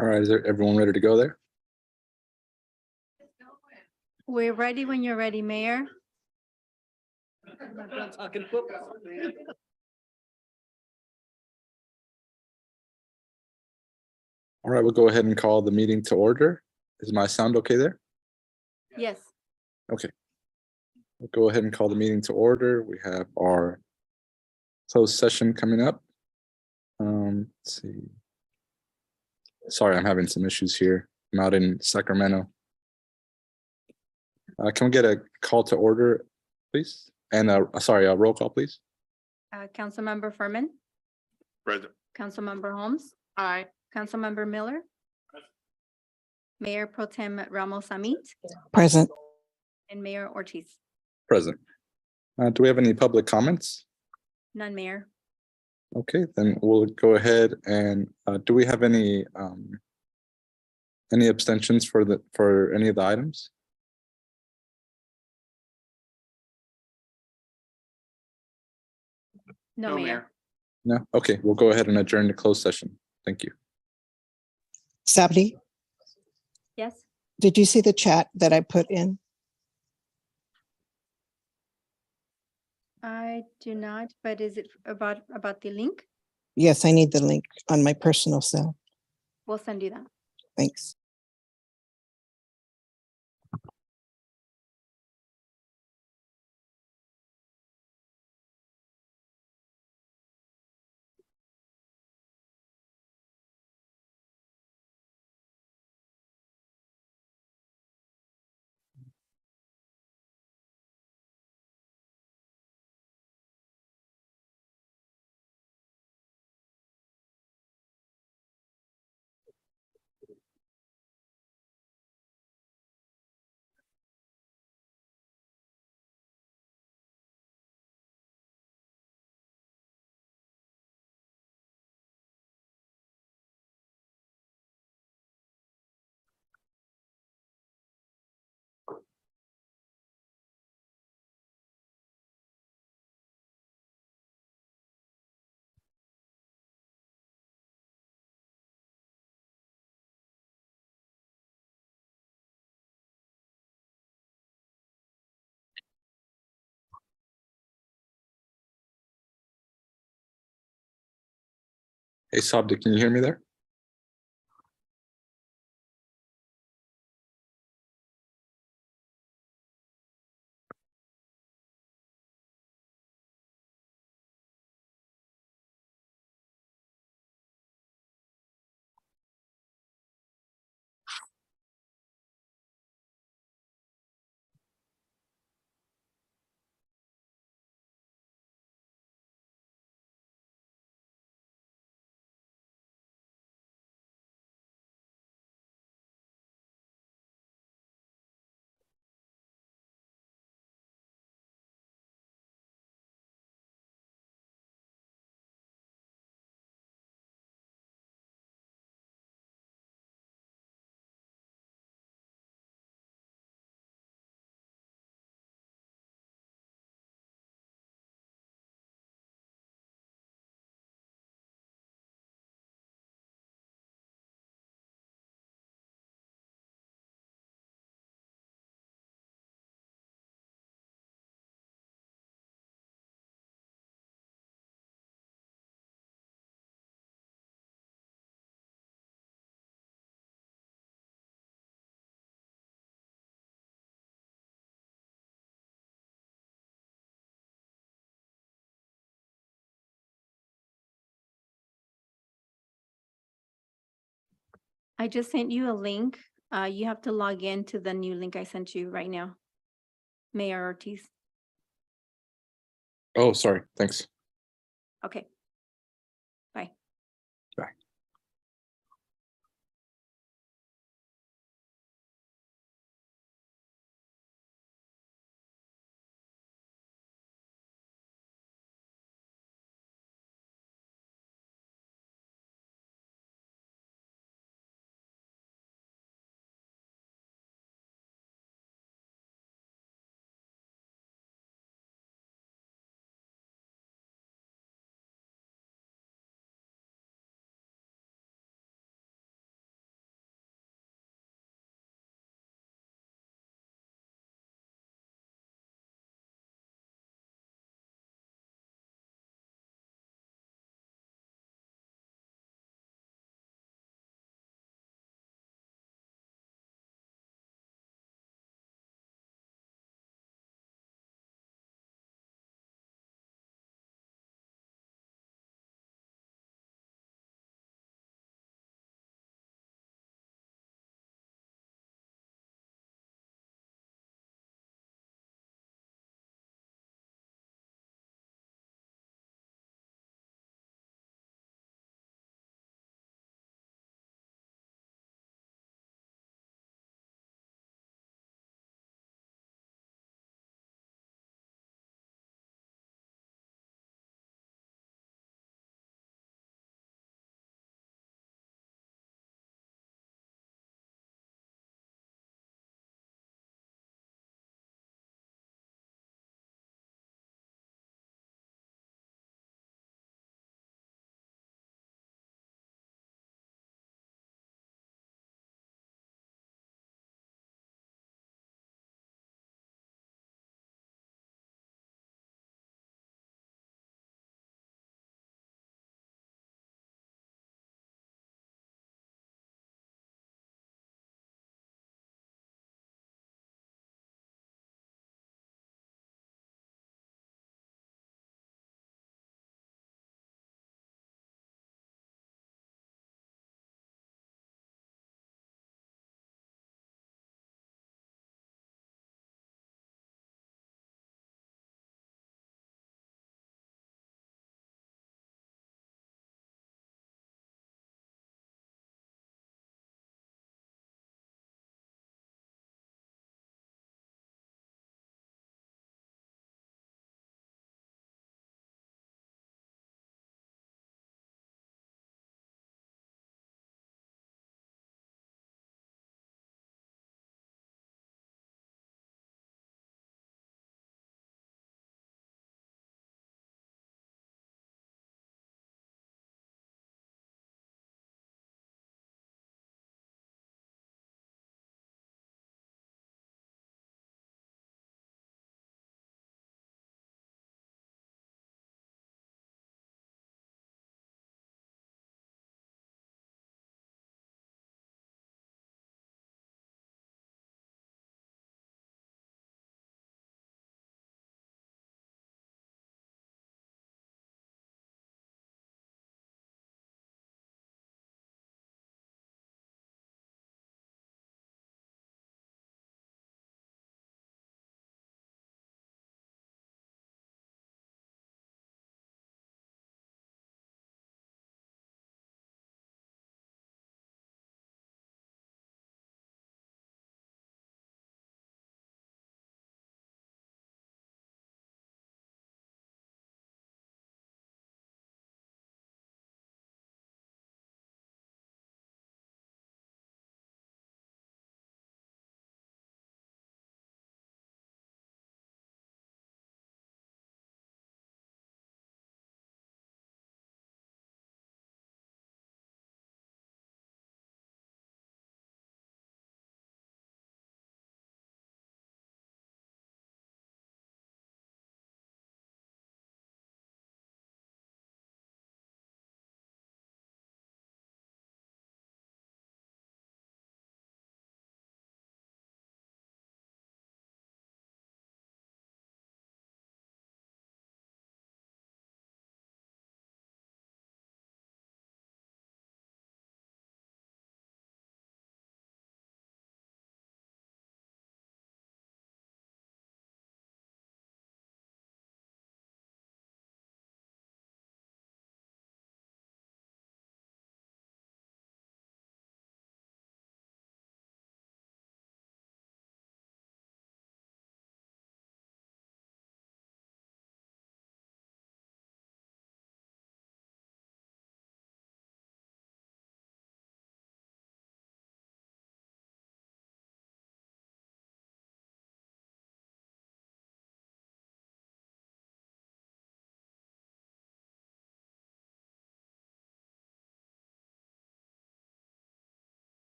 All right, is everyone ready to go there? We're ready when you're ready, Mayor. Talking football, man. All right, we'll go ahead and call the meeting to order. Is my sound okay there? Yes. Okay. We'll go ahead and call the meeting to order. We have our closed session coming up. Let's see. Sorry, I'm having some issues here. I'm out in Sacramento. Can we get a call to order, please? And sorry, a roll call, please. Councilmember Furman, Present. Councilmember Holmes. Aye. Councilmember Miller. Mayor Pro Tem Ramos Amit Present. and Mayor Ortiz. Present. Do we have any public comments? None, Mayor. Okay, then we'll go ahead and do we have any abstentions for any of the items? No, Mayor. No? Okay, we'll go ahead and adjourn the closed session. Thank you. Sabdi, Yes. did you see the chat that I put in? I do not, but is it about the link? Yes, I need the link on my personal cell. We'll send you that. Thanks. Hey, Sabdi, can you hear me there? I just sent you a link. You have to log in to the new link I sent you right now. Mayor Ortiz. Oh, sorry. Thanks. Okay. Bye. Bye.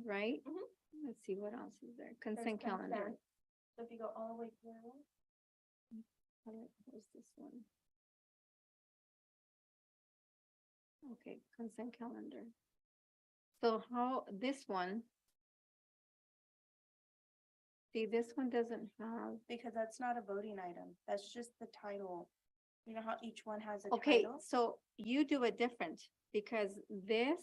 right? Mhm. Let's see, what else is there? There's Consent calendar. consent. So if you go all the way through. Where's this one? Okay, consent calendar. So how, this one? See, this one doesn't have, Because that's not a voting item. That's just the title. You know how each one has a okay, title? so you do it different because this.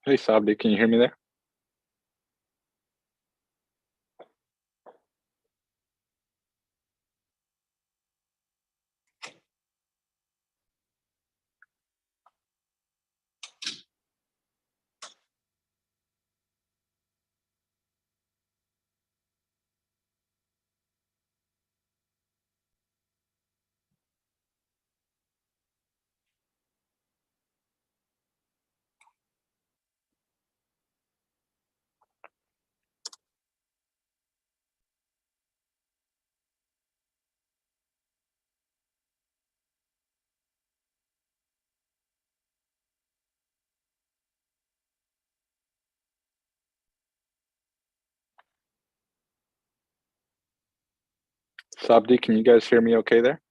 Hey, Sabdi, can you hear me there? Sabdi, can you guys hear me okay there?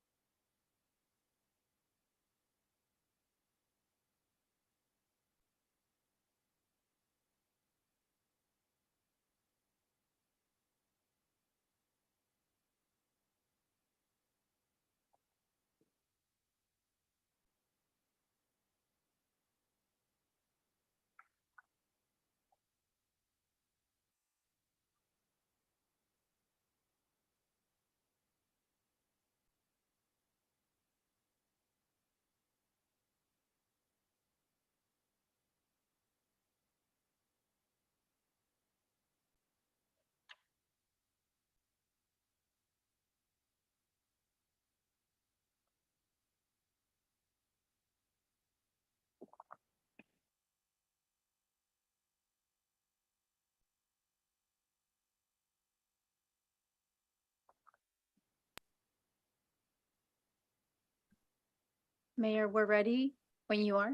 Mayor, we're ready when you are.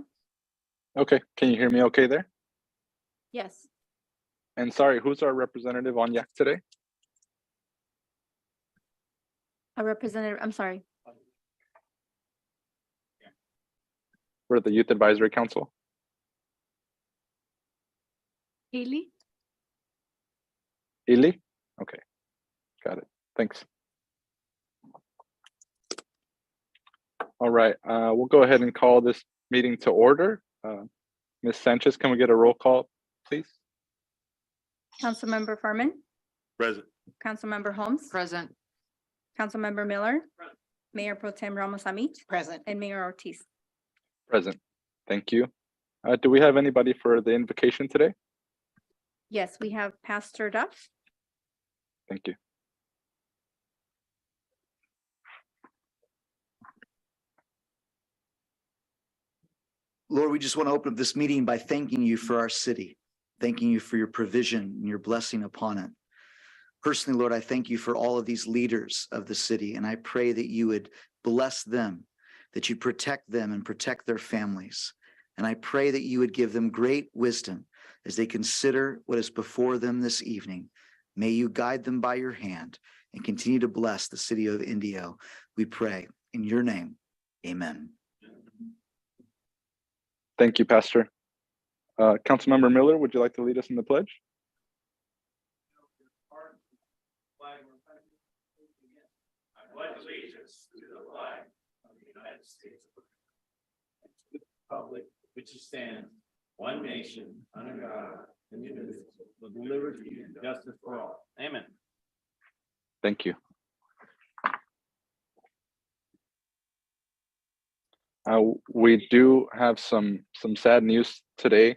Okay, can you hear me okay there? Yes. And sorry, who's our representative on YAC today? A representative, I'm sorry. For the Youth Advisory Council? Haley? Ili? Okay, got it. Thanks. All right, we'll go ahead and call this meeting to order. Ms. Sanchez, can we get a roll call, please? Councilmember Furman? Present. Councilmember Holmes? Present. Councilmember Miller? Mayor Pro Tem Ramos Amit? Present. And Mayor Ortiz. Present. Thank you. Do we have anybody for the invocation today? Yes, we have Pastor Duff. Thank you. Lord, we just want to open up this meeting by thanking you for our city, thanking you for your provision and your blessing upon it. Personally, Lord, I thank you for all of these leaders of the city, and I pray that you would bless them, that you protect them and protect their families. And I pray that you would give them great wisdom as they consider what is before them this evening. May you guide them by your hand and continue to bless the city of Indio. We pray in your name. Amen. Thank you, Pastor. Councilmember Miller, would you like to lead us in the pledge? I pledge allegiance to the flag of the United States of America, and to the republic which stands one nation under God, indivisible, with liberty and justice for all. Amen. Thank you. We do have some sad news today.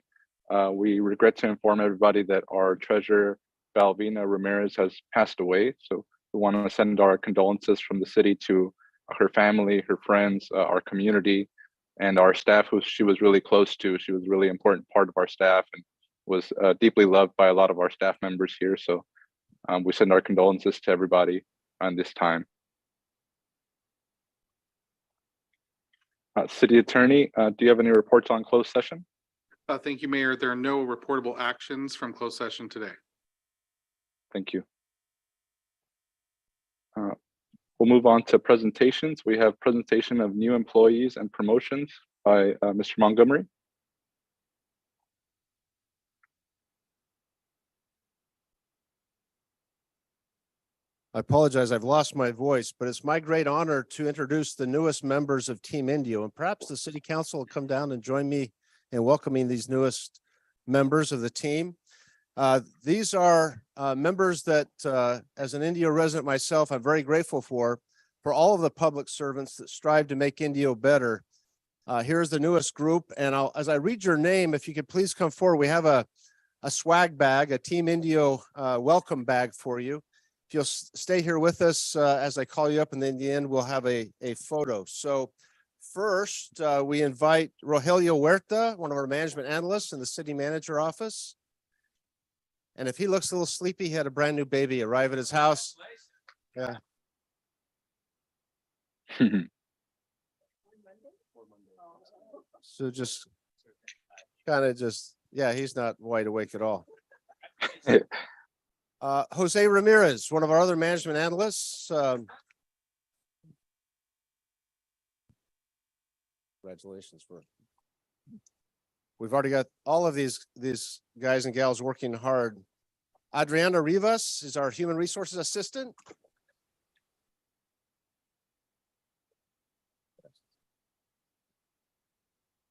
We regret to inform everybody that our treasurer, Valvina Ramirez, has passed away. So we want to send our condolences from the city to her family, her friends, our community, and our staff, who she was really close to. She was a really important part of our staff and was deeply loved by a lot of our staff members here. So we send our condolences to everybody on this time. City Attorney, do you have any reports on closed session? Thank you, Mayor. There are no reportable actions from closed session today. Thank you. We'll move on to presentations. We have presentation of new employees and promotions by Mr. Montgomery. I apologize, I've lost my voice, but it's my great honor to introduce the newest members of Team Indio, and perhaps the City Council will come down and join me in welcoming these newest members of the team. These are members that, as an Indio resident myself, I'm very grateful for all of the public servants that strive to make Indio better. Here's the newest group, and as I read your name, if you could please come forward, we have a swag bag, a Team Indio welcome bag for you. If you'll stay here with us as I call you up, and then in the end, we'll have a photo. So first, we invite Rogelio Huerta, one of our management analysts in the city manager office. And if he looks a little sleepy, he had a brand new baby arrive at his house. Yeah. So just kind of yeah, he's not wide awake at all. Jose Ramirez, one of our other management analysts. Congratulations. We've already got all of these guys and gals working hard. Adriana Rivas is our human resources assistant.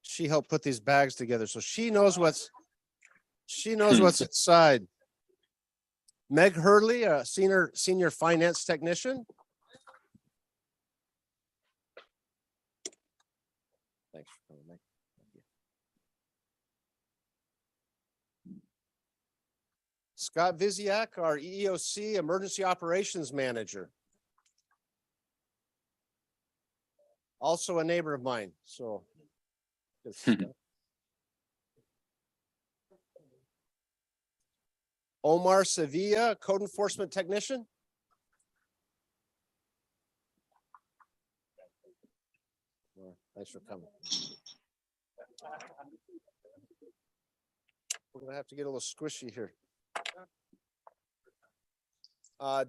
She helped put these bags together, so she knows what's inside. Meg Hurley, a senior finance technician. Thanks for coming, Meg. Scott Viziak, our EEOC Emergency Operations Manager. Also a neighbor of mine, so. Omar Sevilla, Code Enforcement Technician. Thanks for coming. We're gonna have to get a little squishy here.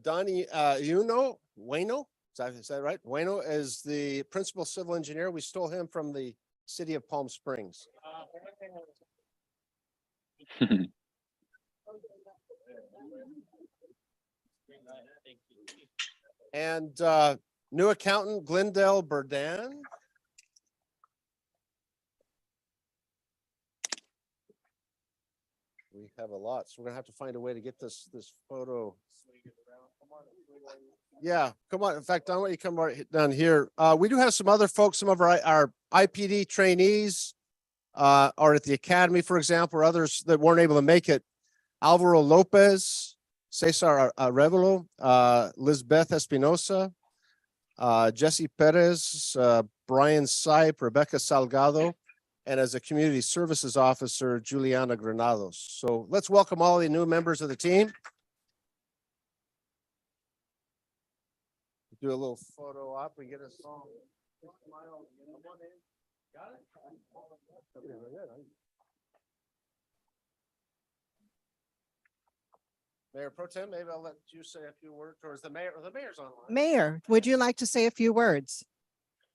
Donnie Bueno, is that right? Bueno is the principal civil engineer. We stole him from the city of Palm Springs. And new accountant Glendale Burdan. We have a lot, so we're gonna have to find a way to get this photo. Yeah, come on. In fact, I want you to come right down here. We do have some other folks, some of our IPD trainees are at the academy, for example, or others that weren't able to make it. Alvaro Lopez, Cesar Arevalo, Lizbeth Espinosa, Jesse Perez, Bryan Sipe, Rebecca Salgado, and as a community services officer, Juliana Granados. So let's welcome all the new members of the team. Do a little photo op. We get a song. Got it? Mayor Pro Tem, maybe I'll let you say a few words, or is the mayor's online? Mayor, would you like to say a few words?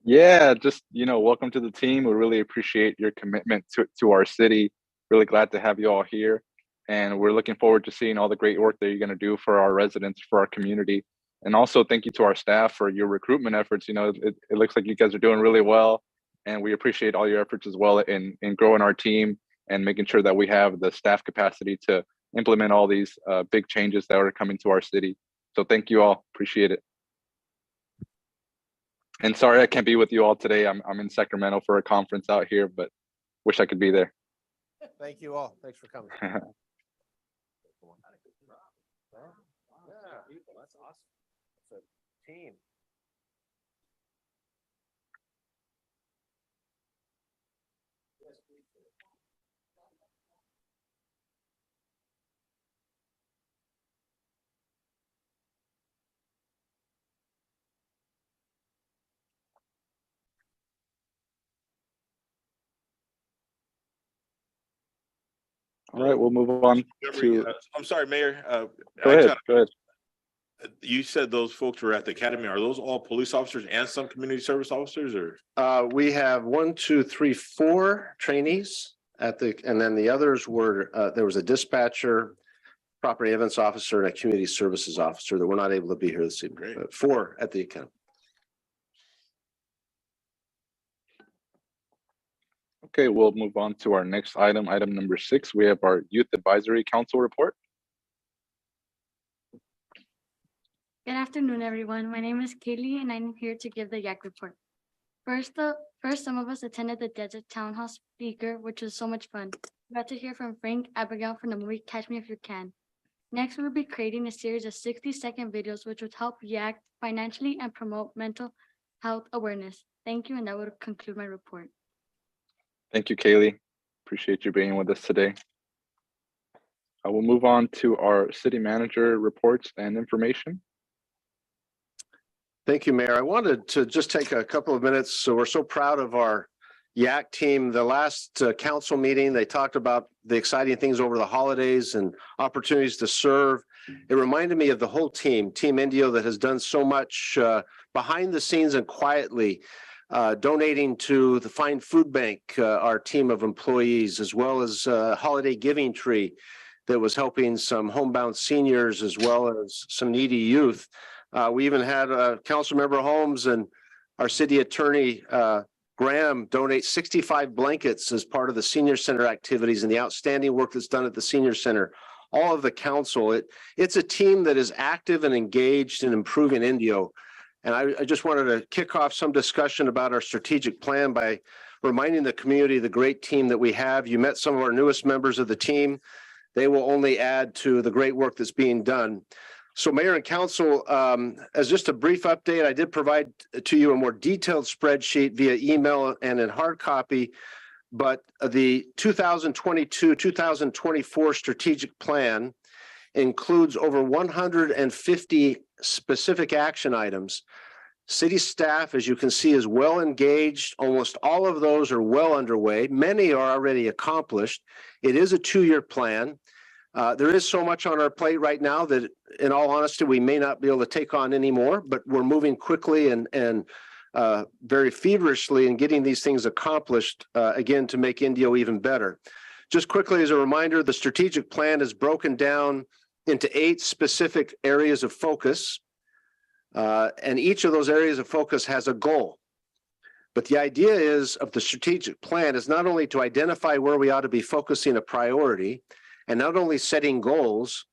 Yeah, just, welcome to the team. We really appreciate your commitment to our city. Really glad to have you all here. And we're looking forward to seeing all the great work that you're going to do for our residents, for our community. And also thank you to our staff for your recruitment efforts. It looks like you guys are doing really well. And we appreciate all your efforts as well in growing our team and making sure that we have the staff capacity to implement all these big changes that are coming to our city. So thank you all. Appreciate it. And sorry I can't be with you all today. I'm in Sacramento for a conference out here, but wish I could be there. Thank you all. Thanks for coming. Yeah, that's awesome. It's a team. All right, we'll move on to. I'm sorry, Mayor. Go ahead. You said those folks were at the academy. Are those all police officers and some community service officers, or? We have 1, 2, 3, 4 trainees and then the others were, there was a dispatcher, property evidence officer, and a community services officer that were not able to be here this evening. 4 at the academy. Okay, we'll move on to our next item, item number 6. We have our Youth Advisory Council report. Good afternoon, everyone. My name is Kaylee, and I'm here to give the YAC report. First, some of us attended the Desert Town Hall speaker, which was so much fun. We got to hear from Frank Abigail from the movie Catch Me If You Can. Next, we'll be creating a series of 60-second videos, which would help YAC financially and promote mental health awareness. Thank you, and that would conclude my report. Thank you, Kaylee. Appreciate you being with us today. I will move on to our city manager reports and information. Thank you, Mayor. I wanted to just take a couple of minutes. So we're so proud of our YAC team. The last council meeting, they talked about the exciting things over the holidays and opportunities to serve. It reminded me of the whole team, Team Indio, that has done so much behind the scenes and quietly, donating to the Fine Food Bank, our team of employees, as well as Holiday Giving Tree that was helping some homebound seniors as well as some needy youth. We even had Councilmember Holmes and our city attorney, Graham, donate 65 blankets as part of the senior center activities and the outstanding work that's done at the senior center. All of the council, it's a team that is active and engaged in improving Indio. And I just wanted to kick off some discussion about our strategic plan by reminding the community the great team that we have. You met some of our newest members of the team. They will only add to the great work that's being done. So Mayor and Council, as just a brief update, I did provide to you a more detailed spreadsheet via email and in hard copy, but the 2022-2024 strategic plan includes over 150 specific action items. City staff, as you can see, is well engaged. Almost all of those are well underway. Many are already accomplished. It is a 2-year plan. There is so much on our plate right now that, in all honesty, we may not be able to take on anymore, but we're moving quickly and very feverishly in getting these things accomplished, again, to make Indio even better. Just quickly as a reminder, the strategic plan is broken down into 8 specific areas of focus, and each of those areas of focus has a goal. But the idea of the strategic plan is not only to identify where we ought to be focusing a priority, and not only setting goals,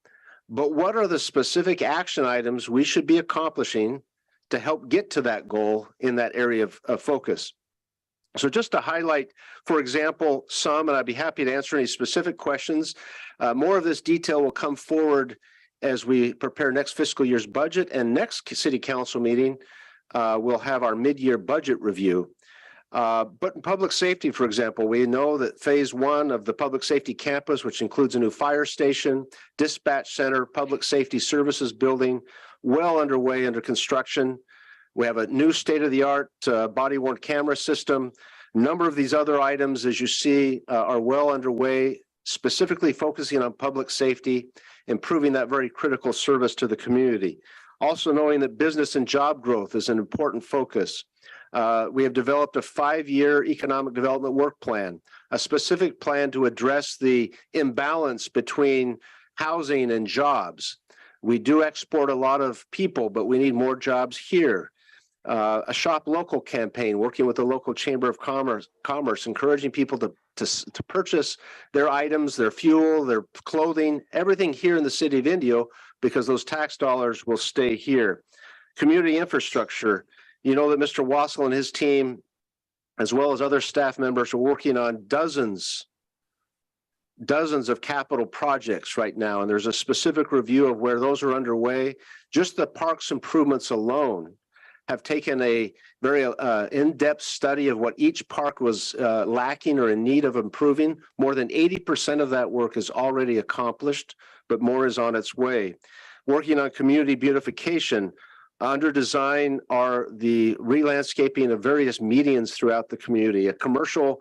but what are the specific action items we should be accomplishing to help get to that goal in that area of focus. So just to highlight, for example, some, and I'd be happy to answer any specific questions. More of this detail will come forward as we prepare next fiscal year's budget, and next city council meeting, we'll have our mid-year budget review. But in public safety, for example, we know that phase 1 of the public safety campus, which includes a new fire station, dispatch center, public safety services building, well underway under construction. We have a new state-of-the-art body-worn camera system. A number of these other items, as you see, are well underway, specifically focusing on public safety, improving that very critical service to the community. Also knowing that business and job growth is an important focus. We have developed a 5-year economic development work plan, a specific plan to address the imbalance between housing and jobs. We do export a lot of people, but we need more jobs here. A shop local campaign, working with the local Chamber of Commerce, encouraging people to purchase their items, their fuel, their clothing, everything here in the city of Indio, because those tax dollars will stay here. Community infrastructure. You know that Mr. Wassel and his team, as well as other staff members, are working on dozens of capital projects right now, and there's a specific review of where those are underway. Just the parks improvements alone have taken a very in-depth study of what each park was lacking or in need of improving. More than 80% of that work is already accomplished, but more is on its way. Working on community beautification. Under design are the re-landscaping of various medians throughout the community. A commercial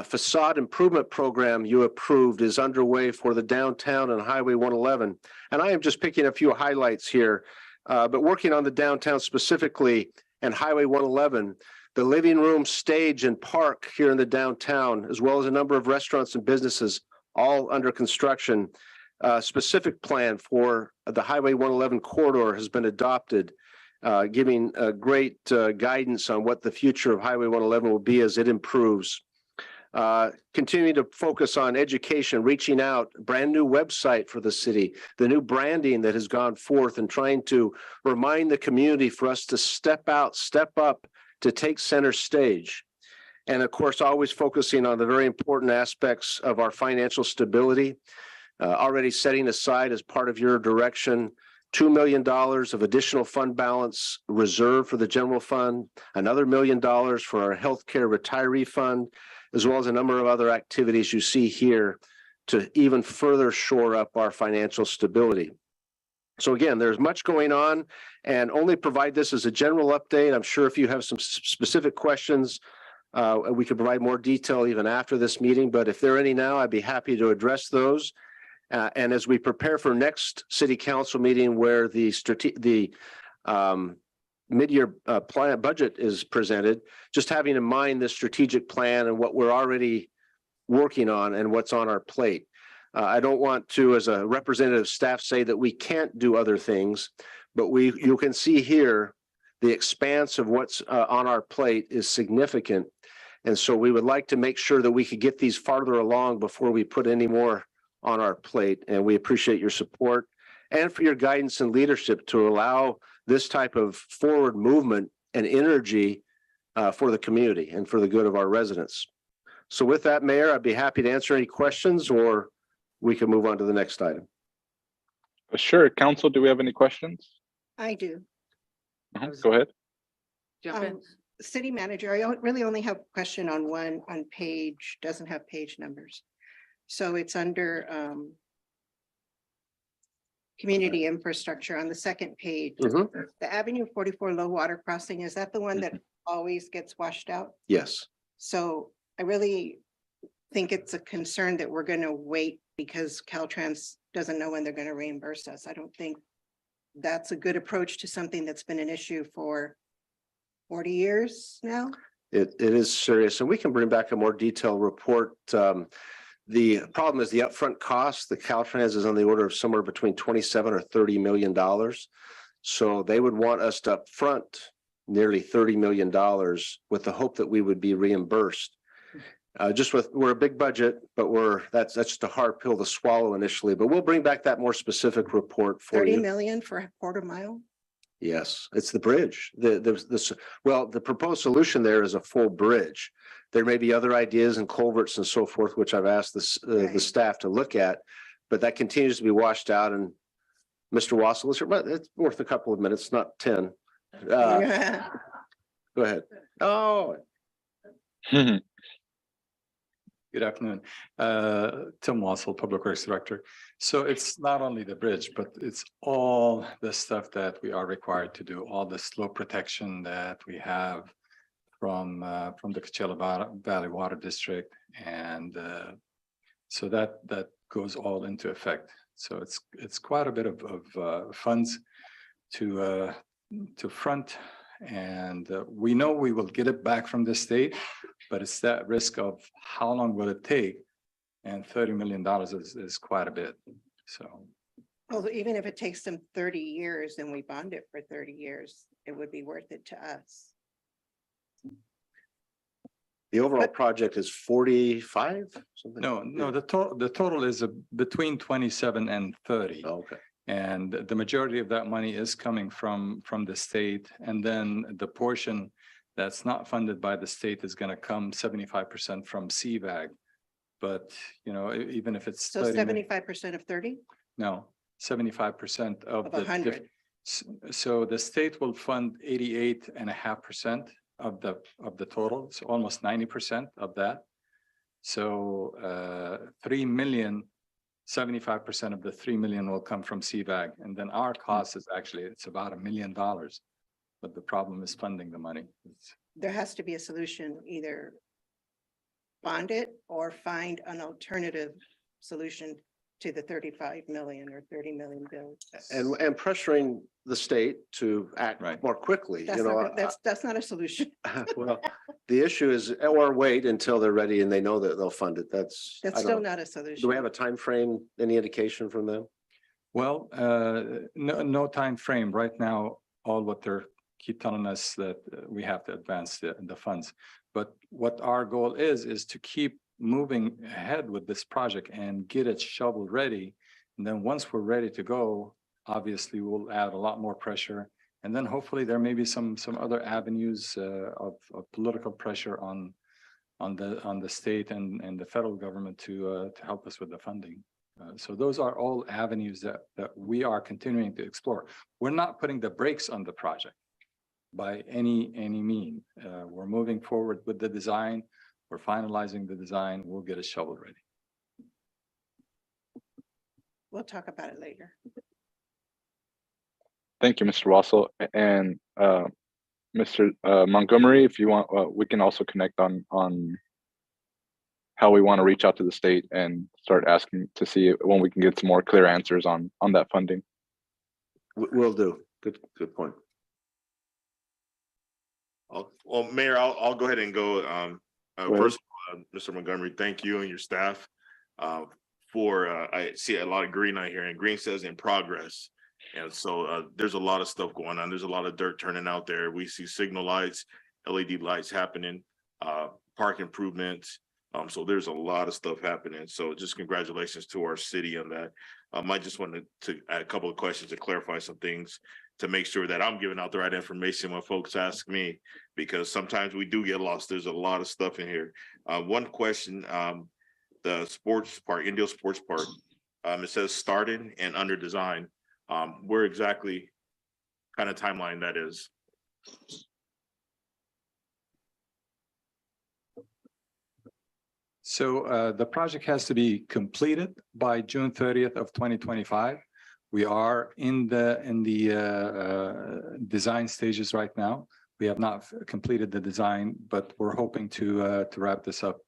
facade improvement program you approved is underway for the downtown and Highway 111. And I am just picking a few highlights here, but working on the downtown specifically and Highway 111, the living room, stage, and park here in the downtown, as well as a number of restaurants and businesses, all under construction. Specific plan for the Highway 111 corridor has been adopted, giving great guidance on what the future of Highway 111 will be as it improves. Continuing to focus on education, reaching out, brand new website for the city, the new branding that has gone forth, and trying to remind the community for us to step out, step up, to take center stage. And of course, always focusing on the very important aspects of our financial stability. Already setting aside as part of your direction, $2 million of additional fund balance reserved for the general fund, another $1 million for our healthcare retiree fund, as well as a number of other activities you see here to even further shore up our financial stability. So again, there's much going on, and only provide this as a general update. I'm sure if you have some specific questions, we could provide more detail even after this meeting, but if there are any now, I'd be happy to address those. And as we prepare for next city council meeting where the mid-year plan budget is presented, just having in mind the strategic plan and what we're already working on and what's on our plate. I don't want to, as a representative staff, say that we can't do other things, but you can see here the expanse of what's on our plate is significant. And so we would like to make sure that we could get these farther along before we put any more on our plate. And we appreciate your support and for your guidance and leadership to allow this type of forward movement and energy for the community and for the good of our residents. So with that, Mayor, I'd be happy to answer any questions, or we can move on to the next item. Sure. Council, do we have any questions? I do. Go ahead. City manager, I really only have a question on one on page, doesn't have page numbers. So it's under community infrastructure on the second page. The Avenue 44 low water crossing, is that the one that always gets washed out? Yes. So I really think it's a concern that we're going to wait because Caltrans doesn't know when they're going to reimburse us. I don't think that's a good approach to something that's been an issue for 40 years now. It is serious, and we can bring back a more detailed report. The problem is the upfront cost. The Caltrans is on the order of somewhere between 27 or $30 million. So they would want us to upfront nearly $30 million with the hope that we would be reimbursed. We're a big budget, but that's just a hard pill to swallow initially. But we'll bring back that more specific report for 30 you. million for a quarter mile? Yes, it's the bridge. The proposed solution there is a full bridge. There may be other ideas and culverts and so forth, which I've asked the staff to look at, but that continues to be washed out. And Mr. Wassel, it's worth a couple of minutes, not 10. Go ahead. Oh. Good afternoon. Tim Wassel, Public Works Director. So it's not only the bridge, but it's all the stuff that we are required to do, all the slope protection that we have from the Coachella Valley Water District. And so that goes all into effect. So it's quite a bit of funds to front. And we know we will get it back from the state, but it's that risk of how long will it take, and $30 million is quite a bit. So, well, even if it takes them 30 years and we bond it for 30 years, it would be worth it to us. The overall project is 45. Something? No, the total is between 27 and 30. Oh, okay. And the majority of that money is coming from the state, and then the portion that's not funded by the state is going to come 75% from CVAG. But even if it's so 75% of 30? No, 75% of the 100. So the state will fund 88.5% of the total. So almost 90% of that. So 3 million. 75% of the 3 million will come from CVAG, and then our cost is it's about $1 million. But the problem is funding the money. There has to be a solution, either bond it or find an alternative solution to the 35 million or 30 million bill. And pressuring the state to act more quickly. That's not a solution. Well, the issue is, or wait until they're ready and they know that they'll fund it. That's still not a solution. Do we have a time frame? Any indication from them? Well, no time frame right now. All what they're keep telling us that we have to advance the funds. But what our goal is to keep moving ahead with this project and get it shovel ready. And then once we're ready to go, obviously we'll add a lot more pressure. And then hopefully there may be some other avenues of political pressure on the state and the federal government to help us with the funding. So those are all avenues that we are continuing to explore. We're not putting the brakes on the project by any mean. We're moving forward with the design. We're finalizing the design. We'll get a shovel ready. We'll talk about it later. Thank you, Mr. Wassel. And Mr. Montgomery, if you want, we can also connect on how we want to reach out to the state and start asking to see when we can get some more clear answers on that funding. Will do. Good point. Well, Mayor, I'll go ahead and go. First, Mr. Montgomery, thank you and your staff for, I see a lot of green out here, and green says in progress. And so there's a lot of stuff going on. There's a lot of dirt turning out there. We see signal lights, LED lights happening, park improvements. So there's a lot of stuff happening. So just congratulations to our city on that. I just wanted to add a couple of questions to clarify some things to make sure that I'm giving out the right information when folks ask me, because sometimes we do get lost. There's a lot of stuff in here. One question, the sports park, Indio Sports Park, it says starting and under design. Where exactly kind of timeline that is? So the project has to be completed by June 30th of 2025. We are in the design stages right now. We have not completed the design, but we're hoping to wrap this up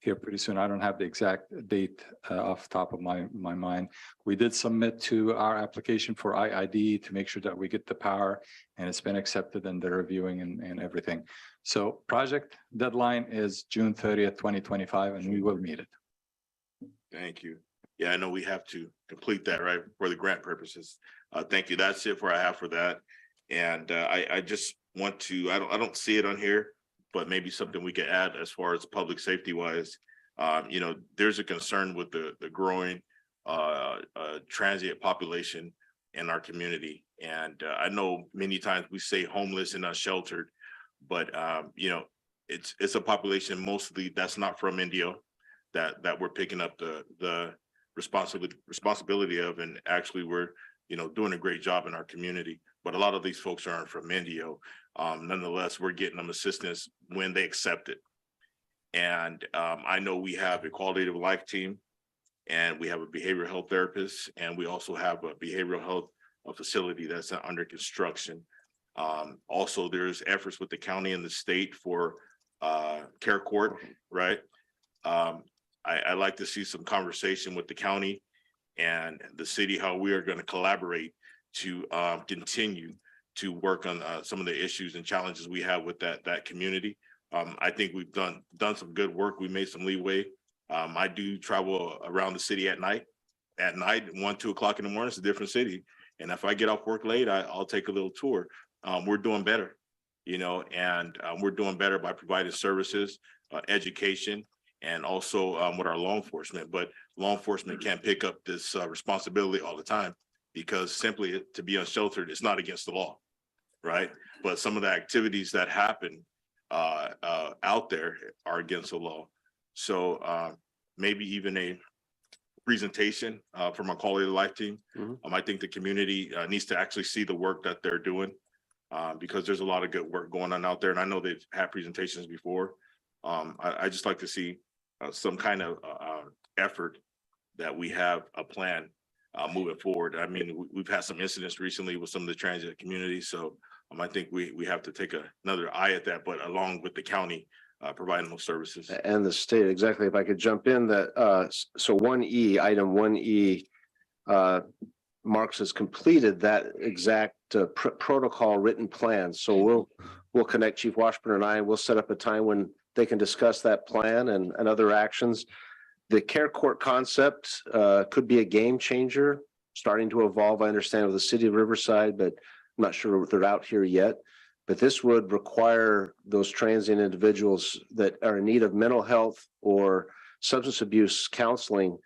here pretty soon. I don't have the exact date off the top of my mind. We did submit to our application for IID to make sure that we get the power, and it's been accepted and they're reviewing and everything. So project deadline is June 30th, 2025, and we will meet it. Thank you. Yeah, I know we have to complete that, right, for the grant purposes. Thank you. That's it for I have for that. And I just want to, I don't see it on here, but maybe something we could add as far as public safety wise. You know, there's a concern with the growing transient population in our community. And I know many times we say homeless and unsheltered, but you know, it's a population mostly that's not from Indio that we're picking up the responsibility of, and actually we're, you know, doing a great job in our community. But a lot of these folks aren't from Indio. Nonetheless, we're getting them assistance when they accept it. And I know we have a quality of life team, and we have a behavioral health therapist, and we also have a behavioral health facility that's under construction. Also, there's efforts with the county and the state for care court, right? I like to see some conversation with the county and the city, how we are going to collaborate to continue to work on some of the issues and challenges we have with that community. I think we've done some good work. We made some leeway. I do travel around the city at night. At night, 1, 2 o'clock in the morning, it's a different city. And if I get off work late, I'll take a little tour. We're doing better, you know, and we're doing better by providing services, education, and also with our law enforcement. But law enforcement can't pick up this responsibility all the time, because simply to be unsheltered is not against the law, right? But some of the activities that happen out there are against the law. So maybe even a presentation from our quality of life team. I think the community needs to actually see the work that they're doing, because there's a lot of good work going on out there. And I know they've had presentations before. I just like to see some kind of effort that we have a plan moving forward. I mean, we've had some incidents recently with some of the transient community. So I think we have to take another eye at that, but along with the county providing those services. And the state, exactly. If I could jump in that, so 1E, item 1E, Marks has completed that exact protocol written plan. So we'll connect Chief Washburn and I, we'll set up a time when they can discuss that plan and other actions. The care court concept could be a game changer, starting to evolve, I understand, with the city of Riverside, but I'm not sure if they're out here yet. But this would require those transient individuals that are in need of mental health or substance abuse counseling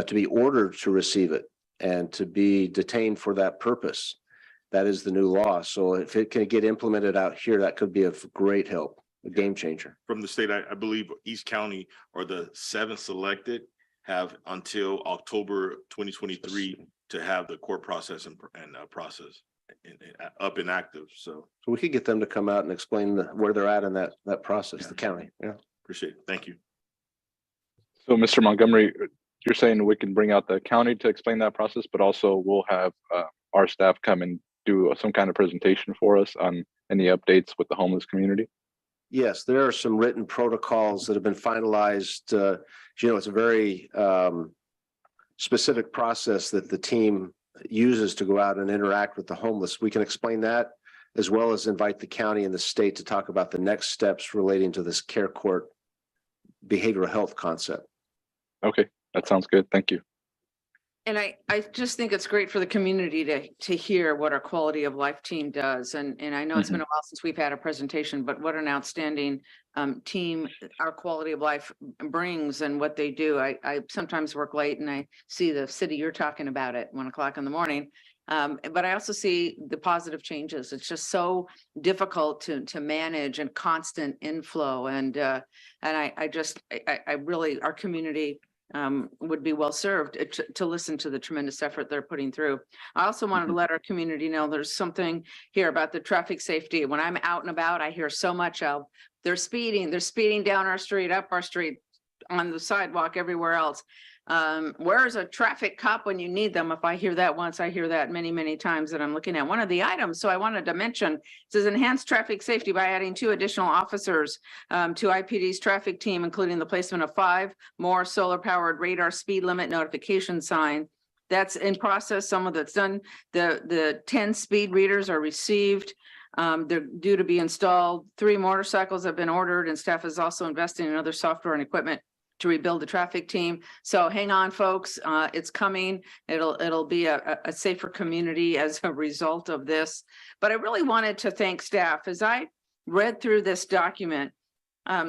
to be ordered to receive it and to be detained for that purpose. That is the new law. So if it can get implemented out here, that could be of great help, a game changer. From the state, I believe East County or the 7 selected have until October 2023 to have the court process and process up and active. So So we could get them to come out and explain where they're at in that process, the county. Yeah. appreciate it. Thank you. So Mr. Montgomery, you're saying we can bring out the county to explain that process, but also we'll have our staff come and do some kind of presentation for us on any updates with the homeless community? Yes, there are some written protocols that have been finalized. It's a very specific process that the team uses to go out and interact with the homeless. We can explain that, as well as invite the county and the state to talk about the next steps relating to this care court behavioral health concept. Okay, that sounds good. Thank you. And I just think it's great for the community to hear what our quality of life team does. And I know it's been a while since we've had a presentation, but what an outstanding team our quality of life brings and what they do. I sometimes work late and I see the city you're talking about at 1 o'clock in the morning. But I also see the positive changes. It's just so difficult to manage and constant inflow. And I really, our community would be well served to listen to the tremendous effort they're putting through. I also wanted to let our community know there's something here about the traffic safety. When I'm out and about, I hear so much of they're speeding down our street, up our street, on the sidewalk, everywhere else. Where's a traffic cop when you need them? If I hear that once, I hear that many, many times that I'm looking at one of the items. So I wanted to mention, it says enhance traffic safety by adding 2 additional officers to IPD's traffic team, including the placement of 5 more solar powered radar speed limit notification sign. That's in process. Some of that's done. The 10 speed readers are received. They're due to be installed. 3 motorcycles have been ordered, and staff is also investing in other software and equipment to rebuild the traffic team. So hang on, folks. It's coming. It'll be a safer community as a result of this. But I really wanted to thank staff. As I read through this document,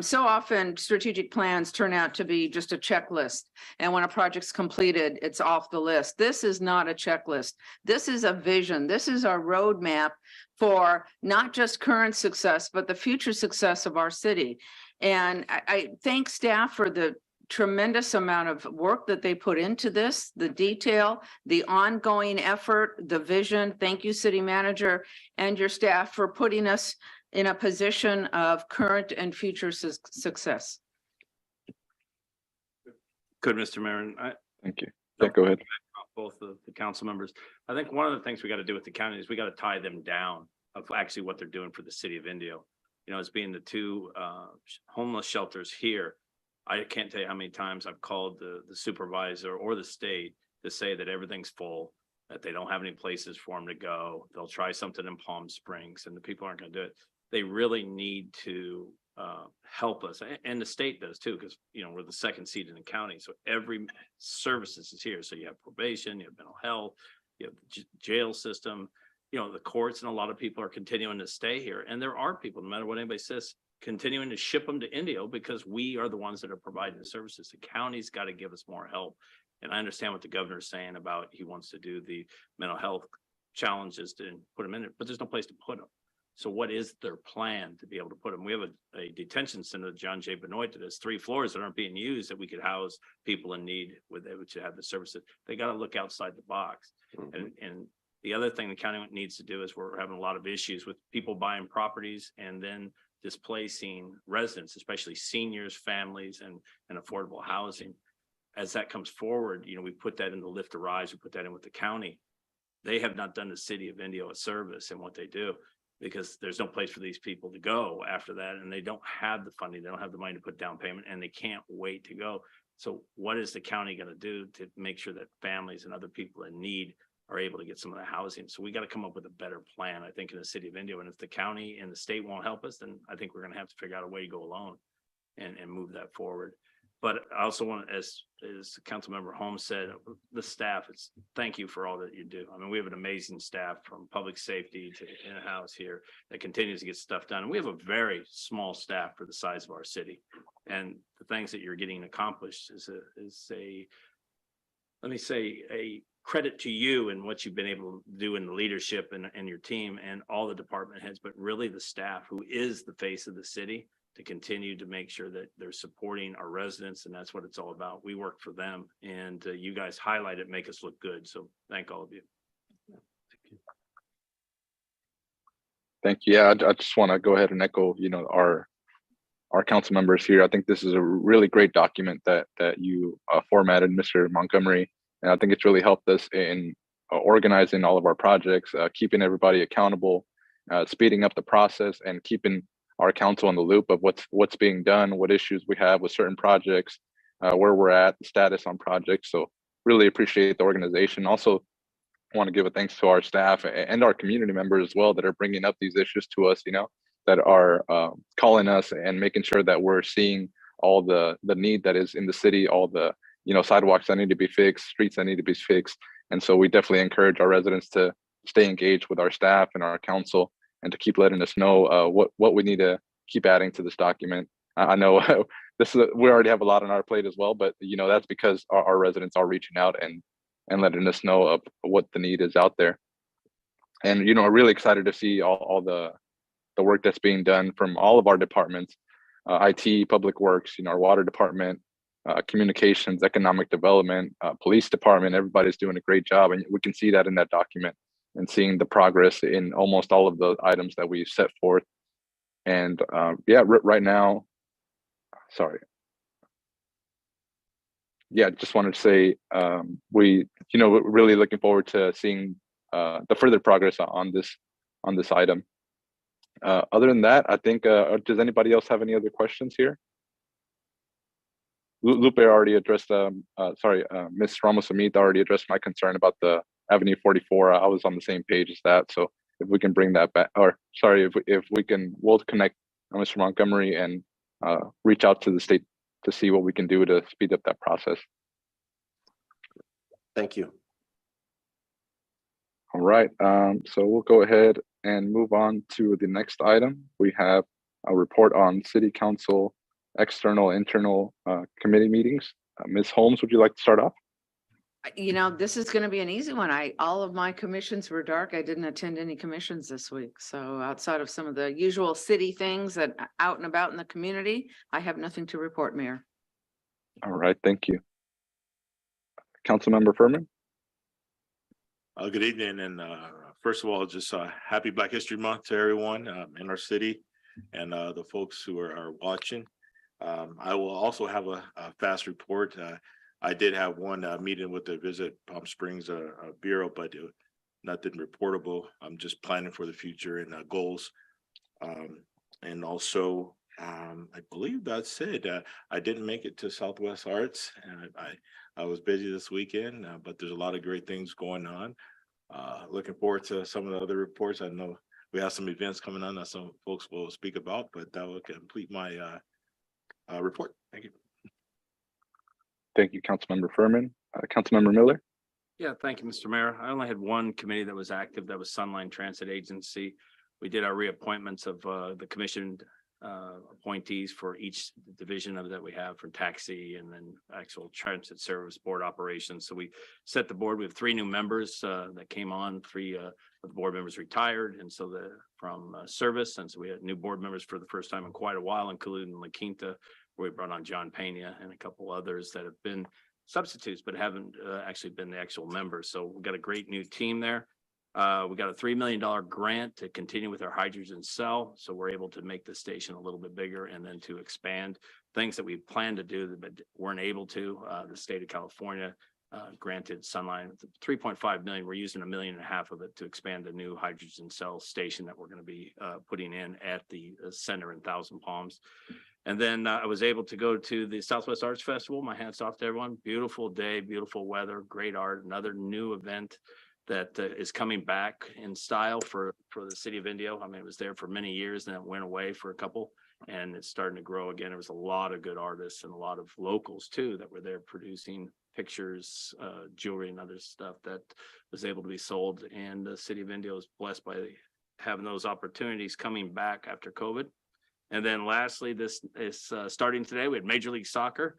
so often strategic plans turn out to be just a checklist. And when a project's completed, it's off the list. This is not a checklist. This is a vision. This is our roadmap for not just current success, but the future success of our city. And I thank staff for the tremendous amount of work that they put into this, the detail, the ongoing effort, the vision. Thank you, City Manager, and your staff for putting us in a position of current and future success. Good, Mr. Mayor. Thank you. Yeah, go ahead. Both of the council members. I think one of the things we got to do with the county is we got to tie them down of actually what they're doing for the city of Indio. As being the 2 homeless shelters here, I can't tell you how many times I've called the supervisor or the state to say that everything's full, that they don't have any places for them to go. They'll try something in Palm Springs and the people aren't going to do it. They really need to help us, and the state does too, because we're the 2nd seat in the county. So every services is here. So you have probation, you have mental health, you have the jail system. The courts, and a lot of people are continuing to stay here. And there are people, no matter what anybody says, continuing to ship them to Indio because we are the ones that are providing the services. The county's got to give us more help. And I understand what the governor's saying about he wants to do the mental health challenges to put them in it, but there's no place to put them. So what is their plan to be able to put them? We have a detention center, John J. Benoit, that has 3 floors that aren't being used that we could house people in need with it, which have the services. They got to look outside the box. And the other thing the county needs to do is we're having a lot of issues with people buying properties and then displacing residents, especially seniors, families, and affordable housing. As that comes forward, we put that in the Lift to Rise, we put that in with the county. They have not done the city of Indio a service in what they do because there's no place for these people to go after that. And they don't have the funding, they don't have the money to put down payment, and they can't wait to go. So what is the county going to do to make sure that families and other people in need are able to get some of the housing? So we got to come up with a better plan, I think, in the city of Indio. And if the county and the state won't help us, then I think we're going to have to figure out a way to go alone and move that forward. But I also want, as Councilmember Holmes said, the staff, thank you for all that you do. I mean, we have an amazing staff from public safety to in-house here that continues to get stuff done. And we have a very small staff for the size of our city. And the things that you're getting accomplished is let me say, a credit to you and what you've been able to do in the leadership and your team and all the department heads, but really the staff who is the face of the city, to continue to make sure that they're supporting our residents. And that's what it's all about. We work for them, and you guys highlight it, make us look good. So thank all of you. Thank you. Yeah, I just want to go ahead and echo, our council members here. I think this is a really great document that you formatted, Mr. Montgomery. And I think it's really helped us in organizing all of our projects, keeping everybody accountable, speeding up the process, and keeping our council on the loop of what's being done, what issues we have with certain projects, where we're at, status on projects. So really appreciate the organization. Also want to give a thanks to our staff and our community members as well that are bringing up these issues to us, that are calling us and making sure that we're seeing all the need that is in the city, all the sidewalks that need to be fixed, streets that need to be fixed. And so we definitely encourage our residents to stay engaged with our staff and our council, and to keep letting us know what we need to keep adding to this document. I know we already have a lot on our plate as well, but that's because our residents are reaching out and letting us know of what the need is out there. And I'm really excited to see all the work that's being done from all of our departments, IT, public works, our water department, communications, economic development, police department. Everybody's doing a great job, and we can see that in that document, and seeing the progress in almost all of the items that we set forth. And right now, sorry. Yeah, just wanted to say we're really looking forward to seeing the further progress on this item. Other than that, I think, does anybody else have any other questions here? Lupe already addressed, Ms. Ramos-Amit already addressed my concern about the Avenue 44. I was on the same page as that. So if we can bring that back, we'll connect Mr. Montgomery and reach out to the state to see what we can do to speed up that process. Thank you. All right, so we'll go ahead and move on to the next item. We have a report on City Council external, internal committee meetings. Ms. Holmes, would you like to start off? This is going to be an easy one. All of my commissions were dark. I didn't attend any commissions this week. So outside of some of the usual city things that out and about in the community, I have nothing to report, Mayor. All right, thank you. Councilmember Furman. Good evening, and first of all, just happy Black History Month to everyone in our city and the folks who are watching. I will also have a fast report. I did have one meeting with the Visit Palm Springs Bureau, but nothing reportable. I'm just planning for the future and goals. And also, I believe that's it. I didn't make it to Southwest Arts, and I was busy this weekend, but there's a lot of great things going on. Looking forward to some of the other reports. I know we have some events coming on that some folks will speak about, but that will complete my report. Thank you. Thank you, Councilmember Furman. Councilmember Miller. Yeah, thank you, Mr. Mayor. I only had one committee that was active. That was Sunline Transit Agency. We did our reappointments of the commissioned appointees for each division of that we have for taxi and then actual transit service board operations. So we set the board. We have 3 new members that came on. 3 of the board members retired, and so from service, and so we had new board members for the first time in quite a while, including La Quinta, where we brought on John Pena and a couple others that have been substitutes but haven't actually been the actual members. So we've got a great new team there. We got a $3 million grant to continue with our hydrogen cell. So we're able to make the station a little bit bigger and then to expand things that we planned to do but weren't able to. The state of California granted Sunline $3.5 million. We're using $1.5 million of it to expand a new hydrogen cell station that we're going to be putting in at the center in Thousand Palms. And then I was able to go to the Southwest Arts Festival. My hats off to everyone. Beautiful day, beautiful weather, great art. Another new event that is coming back in style for the city of Indio. I mean, it was there for many years and it went away for a couple. and it's starting to grow again. There was a lot of good artists and a lot of locals too that were there producing pictures, jewelry and other stuff that was able to be sold. And the city of Indio is blessed by having those opportunities coming back after COVID. And then lastly, this is starting today. We had Major League Soccer.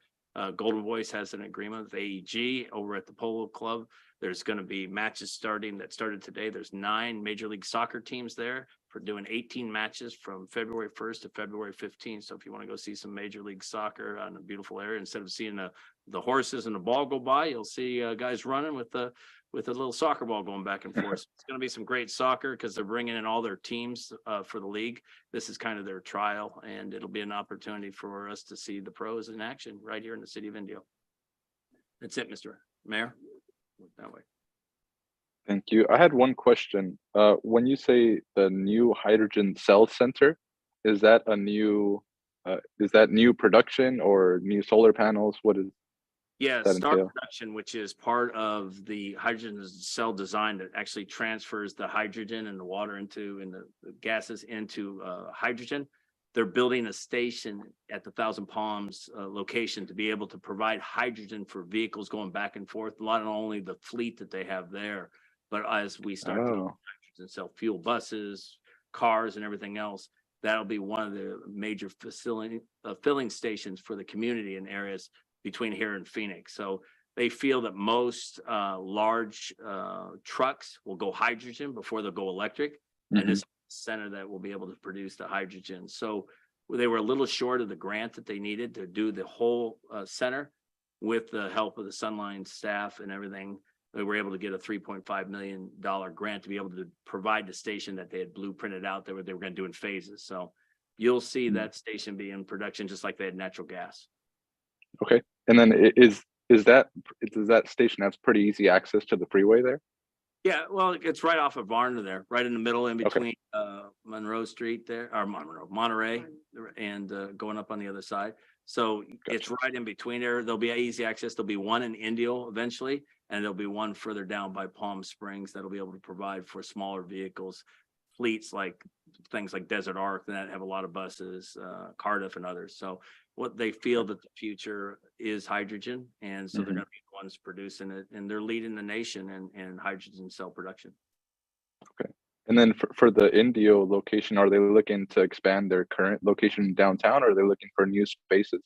Golden Voice has an agreement with AEG over at the Polo Club. There's going to be matches starting that started today. There's 9 Major League Soccer teams there for doing 18 matches from February 1st to February 15th. So if you want to go see some Major League Soccer on a beautiful area, instead of seeing the horses and the ball go by, you'll see guys running with a little soccer ball going back and forth. It's going to be some great soccer because they're bringing in all their teams for the league. This is kind of their trial, and it'll be an opportunity for us to see the pros in action right here in the city of Indio. That's it, Mr. Mayor. That way. Thank you. I had one question. When you say the new hydrogen cell center, is that a new production or new solar panels? What is Yeah, that start entail? production, which is part of the hydrogen cell design that actually transfers the hydrogen and the water into and the gases into hydrogen. They're building a station at the Thousand Palms location to be able to provide hydrogen for vehicles going back and forth. Not only the fleet that they have there, but as we start to Oh, and sell fuel buses, cars, and everything else, that'll be one of the major filling stations for the community in areas between here and Phoenix. So they feel that most large trucks will go hydrogen before they'll go electric. And this center that will be able to produce the hydrogen. So they were a little short of the grant that they needed to do the whole center. With the help of the Sunline staff and everything, they were able to get a $3.5 million grant to be able to provide the station that they had blueprinted out there, what they were going to do in phases. So you'll see that station be in production just like they had natural gas. okay. And then does that station has pretty easy access to the freeway there? Yeah, well, it's right off of Varna there, right in the middle, in Okay. between Monroe Street there, or Monterey, and going up on the other side. So it's right in between there. There'll be easy access. There'll be one in Indio eventually, and there'll be one further down by Palm Springs that'll be able to provide for smaller vehicles, fleets like things like Desert Arc that have a lot of buses, Cardiff and others. So what they feel that the future is hydrogen, and so they're going to be the ones producing it, and they're leading the nation in hydrogen cell production. Okay. And then for the Indio location, are they looking to expand their current location downtown, or are they looking for new spaces?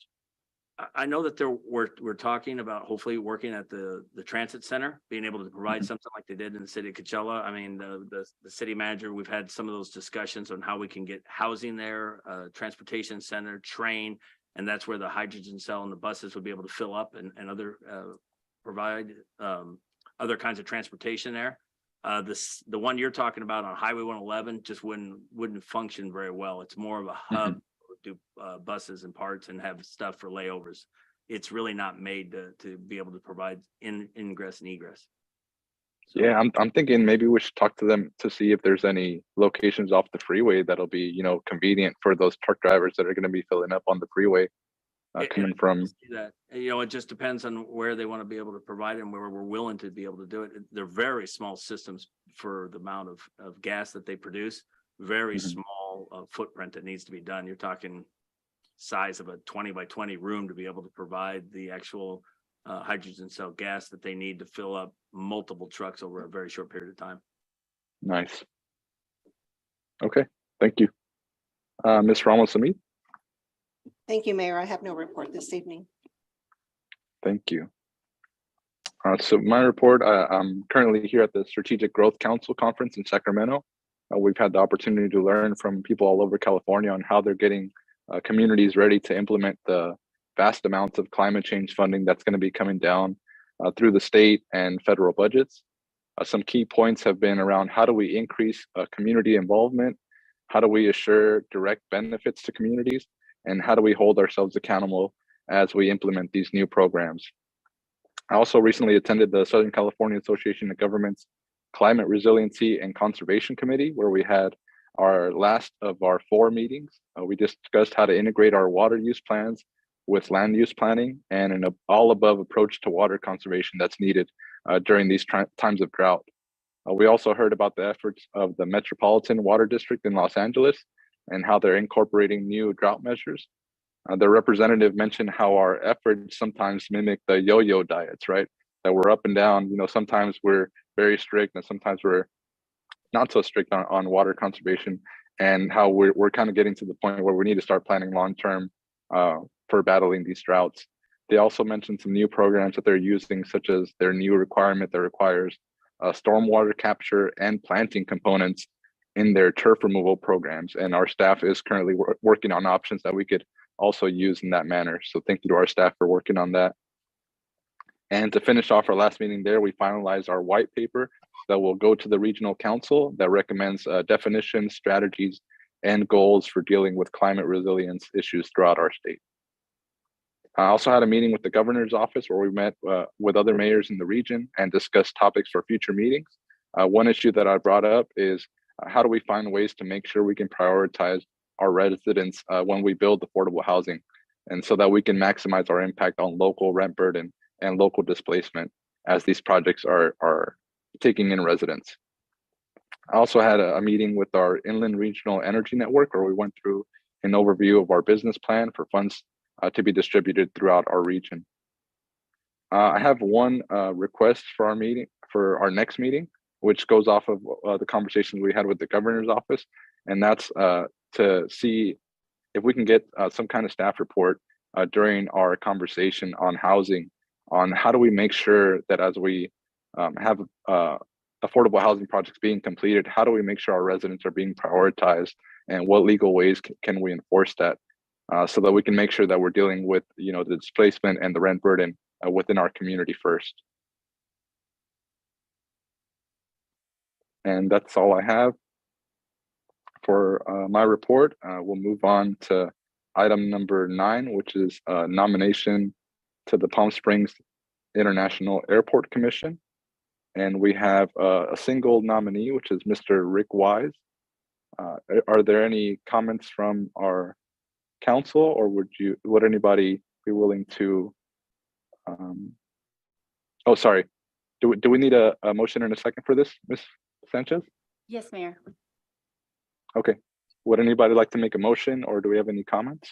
I know that we're talking about hopefully working at the transit center, being able to provide something like they did in the city of Coachella. I mean, the city manager, we've had some of those discussions on how we can get housing there, transportation center, train, and that's where the hydrogen cell and the buses would be able to fill up and other provide other kinds of transportation there. The one you're talking about on Highway 111 just wouldn't function very well. It's more of a hub, do buses and parts and have stuff for layovers. It's really not made to be able to provide ingress and egress. So, Yeah, I'm thinking maybe we should talk to them to see if there's any locations off the freeway that'll be, convenient for those truck drivers that are going to be filling up on the freeway coming from. that, it just depends on where they want to be able to provide and where we're willing to be able to do it. They're very small systems for the amount of gas that they produce. Very small footprint that needs to be done. You're talking size of a 20 by 20 room to be able to provide the actual hydrogen cell gas that they need to fill up multiple trucks over a very short period of time. Nice. Okay, thank you. Ms. Ramos-Amit? Thank you, Mayor. I have no report this evening. Thank you. So my report, I'm currently here at the Strategic Growth Council Conference in Sacramento. We've had the opportunity to learn from people all over California on how they're getting communities ready to implement the vast amounts of climate change funding that's going to be coming down through the state and federal budgets. Some key points have been around how do we increase community involvement, how do we assure direct benefits to communities, and how do we hold ourselves accountable as we implement these new programs. I also recently attended the Southern California Association of Governments Climate Resiliency and Conservation Committee, where we had our last of our 4 meetings. We discussed how to integrate our water use plans with land use planning and an all-above approach to water conservation that's needed during these times of drought. We also heard about the efforts of the Metropolitan Water District in Los Angeles and how they're incorporating new drought measures. The representative mentioned how our efforts sometimes mimic the yo-yo diets, right? That we're up and down. Sometimes we're very strict and sometimes we're not so strict on water conservation, and how we're kind of getting to the point where we need to start planning long-term for battling these droughts. They also mentioned some new programs that they're using, such as their new requirement that requires stormwater capture and planting components in their turf removal programs. And our staff is currently working on options that we could also use in that manner. So thank you to our staff for working on that. And to finish off our last meeting there, we finalized our white paper that will go to the regional council that recommends definitions, strategies, and goals for dealing with climate resilience issues throughout our state. I also had a meeting with the governor's office where we met with other mayors in the region and discussed topics for future meetings. One issue that I brought up is how do we find ways to make sure we can prioritize our residents when we build affordable housing, and so that we can maximize our impact on local rent burden and local displacement as these projects are taking in residents. I also had a meeting with our Inland Regional Energy Network where we went through an overview of our business plan for funds to be distributed throughout our region. I have one request for our next meeting, which goes off of the conversations we had with the governor's office, and that's to see if we can get some kind of staff report during our conversation on housing, on how do we make sure that as we have affordable housing projects being completed, how do we make sure our residents are being prioritized, and what legal ways can we enforce that so that we can make sure that we're dealing with the displacement and the rent burden within our community first. And that's all I have for my report. We'll move on to item number 9, which is nomination to the Palm Springs International Airport Commission. And we have a single nominee, which is Mr. Rick Wise. Are there any comments from our council, or would anybody be willing to? Oh, sorry. Do we need a motion and a second for this, Ms. Sanchez? Yes, Mayor. Okay. Would anybody like to make a motion, or do we have any comments?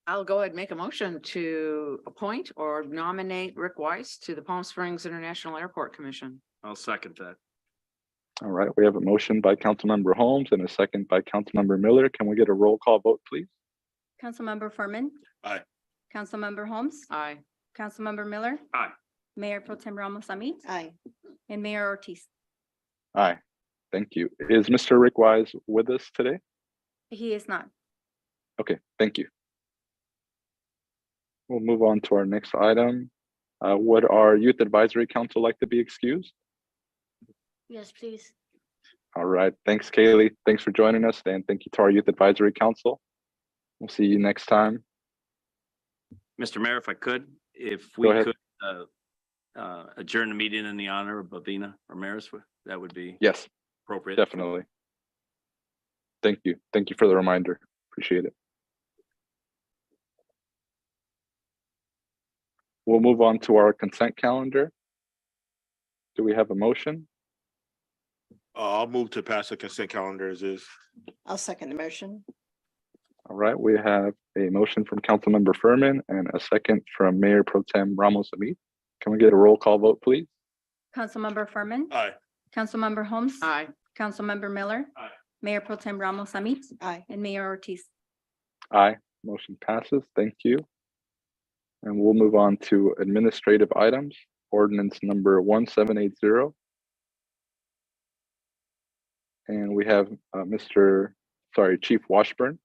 I'll go ahead and make a motion to appoint or nominate Rick Weiss to the Palm Springs International Airport Commission. I'll second that. All right, we have a motion by Councilmember Holmes and a second by Councilmember Miller. Can we get a roll call vote, please? Councilmember Furman. Aye. Councilmember Holmes. Aye. Councilmember Miller. Aye. Mayor Pro Tem Ramos Amit Aye. and Mayor Ortiz. Aye, thank you. Is Mr. Rick Wise with us today? He is not. Okay, thank you. We'll move on to our next item. Would our Youth Advisory Council like to be excused? Yes, please. All right, thanks, Kaylee. Thanks for joining us, and thank you to our Youth Advisory Council. We'll see you next time. Mr. Mayor, if I could, if Go we ahead. could adjourn the meeting in the honor of Bavina Ramirez, that would be Yes, appropriate. definitely. Thank you. Thank you for the reminder. Appreciate it. We'll move on to our consent calendar. Do we have a motion? I'll move to pass the consent calendar as is. I'll second the motion. All right, we have a motion from Councilmember Furman and a second from Mayor Pro Tem Ramos Amit. Can we get a roll call vote, please? Councilmember Furman. Aye. Councilmember Holmes. Aye. Councilmember Miller. Aye. Mayor Pro Tem Ramos Amit Aye. and Mayor Ortiz. Aye, motion passes. Thank you. And we'll move on to administrative items. Ordinance number 1780. And we have Chief Washburn.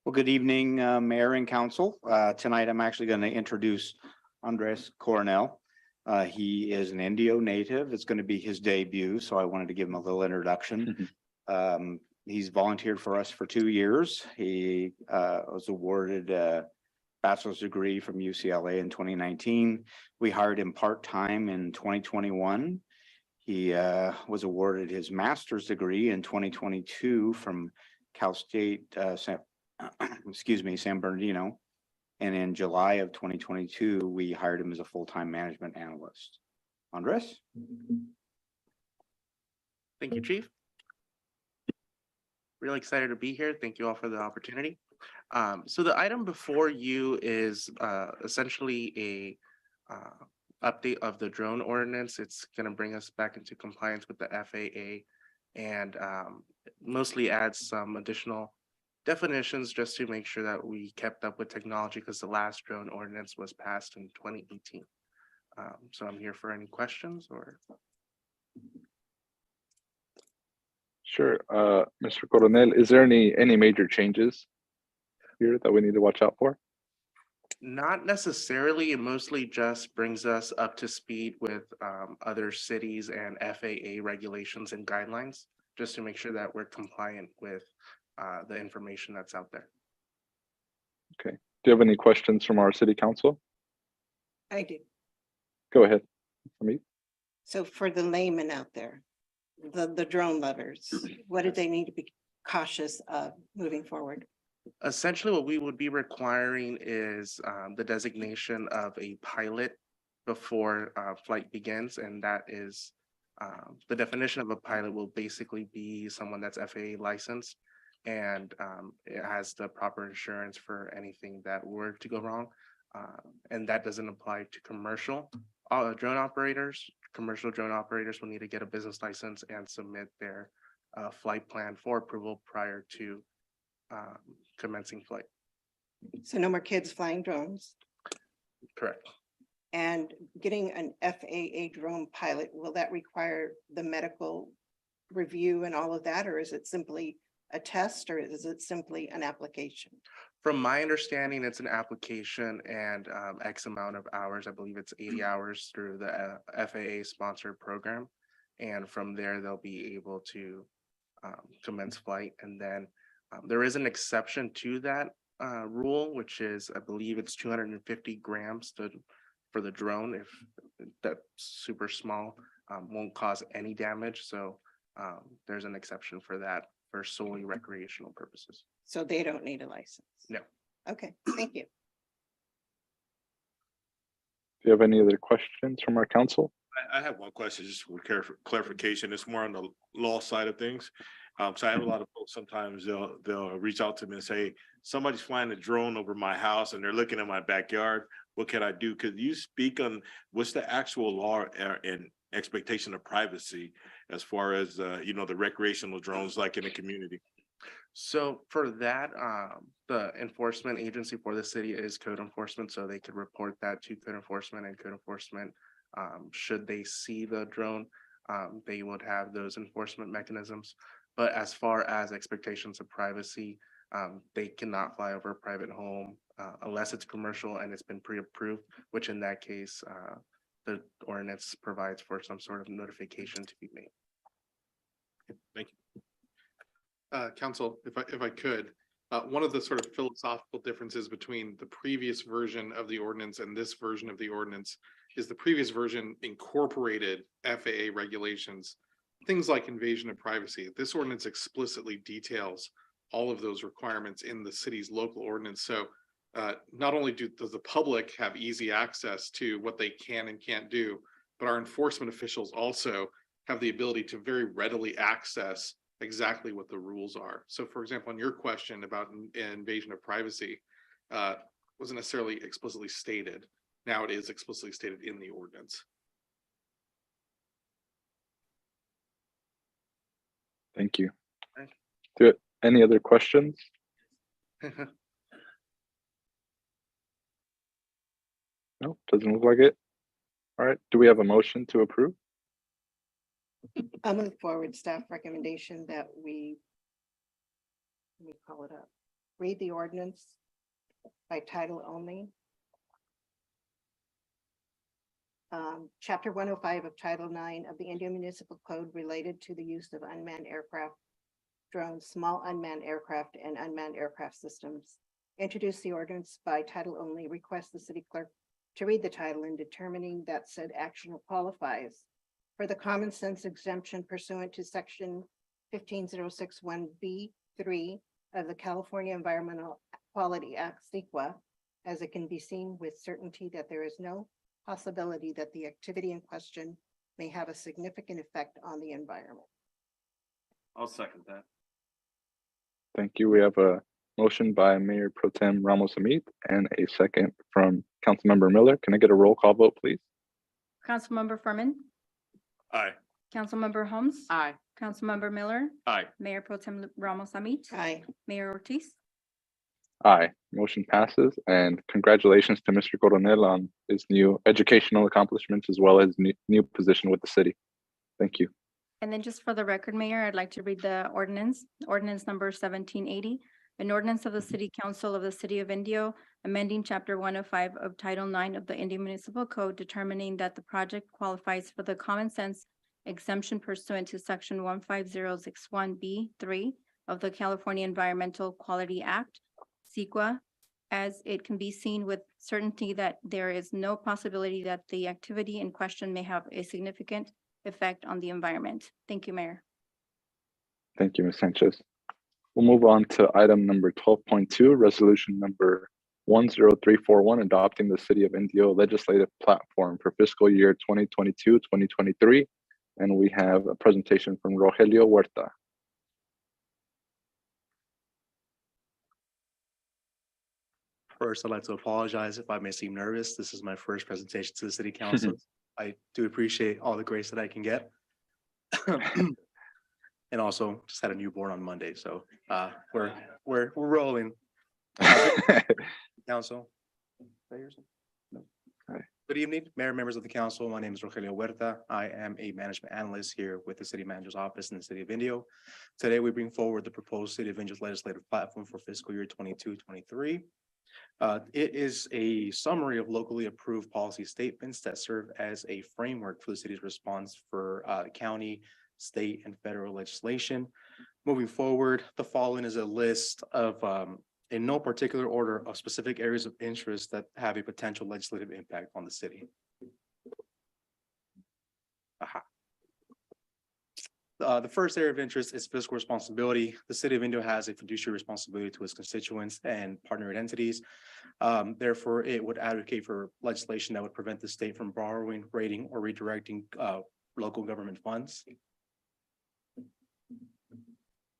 Well, good evening, Mayor and Council. Tonight, I'm actually going to introduce Andres Coronel. He is an Indio native. It's going to be his debut, so I wanted to give him a little introduction. He's volunteered for us for 2 years. He was awarded a bachelor's degree from UCLA in 2019. We hired him part-time in 2021. He was awarded his master's degree in 2022 from Cal State San Bernardino. And in July of 2022, we hired him as a full-time management analyst. Andres? Thank you, Chief. Really excited to be here. Thank you all for the opportunity. So the item before you is essentially a update of the drone ordinance. It's going to bring us back into compliance with the FAA and mostly adds some additional definitions just to make sure that we kept up with technology because the last drone ordinance was passed in 2018. So I'm here for any questions or. Sure. Mr. Coronel, is there any major changes here that we need to watch out for? Not necessarily. It mostly just brings us up to speed with other cities and FAA regulations and guidelines, just to make sure that we're compliant with the information that's out there. Okay. Do you have any questions from our city council? I do. Go ahead. Amit. So for the layman out there, the drone lovers, what do they need to be cautious of moving forward? Essentially, what we would be requiring is the designation of a pilot before flight begins, and that is the definition of a pilot will basically be someone that's FAA licensed and it has the proper insurance for anything that were to go wrong. And that doesn't apply to commercial drone operators. Commercial drone operators will need to get a business license and submit their flight plan for approval prior to commencing flight. So no more kids flying drones. Correct. And getting an FAA drone pilot, will that require the medical review and all of that, or is it simply a test, or is it simply an application? From my understanding, it's an application and X amount of hours. I believe it's 80 hours through the FAA sponsored program. And from there, they'll be able to commence flight. And then there is an exception to that rule, which is, I believe it's 250 grams for the drone. If that's super small, won't cause any damage. So there's an exception for that for solely recreational purposes. So they don't need a license? No. Okay, thank you. Do you have any other questions from our council? I have one question, just for clarification. It's more on the law side of things. So I have a lot of folks, sometimes they'll reach out to me and say, somebody's flying a drone over my house and they're looking at my backyard. What can I do? Could you speak on what's the actual law and expectation of privacy as far as, the recreational drones like in the community? So for that, the enforcement agency for the city is code enforcement. So they could report that to code enforcement, and code enforcement, should they see the drone, they would have those enforcement mechanisms. But as far as expectations of privacy, they cannot fly over a private home unless it's commercial and it's been pre-approved, which in that case, the ordinance provides for some sort of notification to be made. Thank you. Council, if I could, one of the sort of philosophical differences between the previous version of the ordinance and this version of the ordinance is the previous version incorporated FAA regulations, things like invasion of privacy. This ordinance explicitly details all of those requirements in the city's local ordinance. So not only does the public have easy access to what they can and can't do, but our enforcement officials also have the ability to very readily access exactly what the rules are. So for example, on your question about invasion of privacy, wasn't necessarily explicitly stated. Now it is explicitly stated in the ordinance. Thank you. Any other questions? No, doesn't look like it. All right, do we have a motion to approve? I'll move forward staff recommendation that we, let me call it up, read the ordinance by title only. Chapter 105 of Title 9 of the Indio Municipal Code related to the use of unmanned aircraft, drones, small unmanned aircraft, and unmanned aircraft systems. Introduce the ordinance by title only. Request the city clerk to read the title in determining that said action qualifies for the common sense exemption pursuant to section 15061B3 of the California Environmental Quality Act, CEQA, as it can be seen with certainty that there is no possibility that the activity in question may have a significant effect on the environment. I'll second that. Thank you. We have a motion by Mayor Pro Tem Ramos Hamid and a second from Councilmember Miller. Can I get a roll call vote, please? Councilmember Furman, Aye. Councilmember Holmes. Aye. Councilmember Miller, Aye. Mayor Pro Tem Ramos Hamid, Aye. Mayor Ortiz. Aye, motion passes, and congratulations to Mr. Coronel on his new educational accomplishments as well as new position with the city. Thank you. And then just for the record, Mayor, I'd like to read the ordinance number 1780. An ordinance of the City Council of the City of Indio, amending Chapter 105 of Title 9 of the Indio Municipal Code, determining that the project qualifies for the common sense exemption pursuant to Section 15061B3 of the California Environmental Quality Act, CEQA, as it can be seen with certainty that there is no possibility that the activity in question may have a significant effect on the environment. Thank you, Mayor. Thank you, Ms. Sanchez. We'll move on to item number 12.2, resolution number 10341, adopting the City of Indio legislative platform for fiscal year 2022-2023. And we have a presentation from Rogelio Huerta. First, I'd like to apologize if I may seem nervous. This is my first presentation to the City Council. I do appreciate all the grace that I can get. And also just had a newborn on Monday, so we're rolling. Council. No. Good evening, Mayor, members of the council. My name is Rogelio Huerta. I am a management analyst here with the City Manager's Office in the City of Indio. Today, we bring forward the proposed City of Indio's legislative platform for fiscal year 22-23. It is a summary of locally approved policy statements that serve as a framework for the city's response for county, state, and federal legislation. Moving forward, the following is a list of, in no particular order, of specific areas of interest that have a potential legislative impact on the city. The first area of interest is fiscal responsibility. The City of Indio has a fiduciary responsibility to its constituents and partner entities. Therefore, it would advocate for legislation that would prevent the state from borrowing, rating, or redirecting local government funds.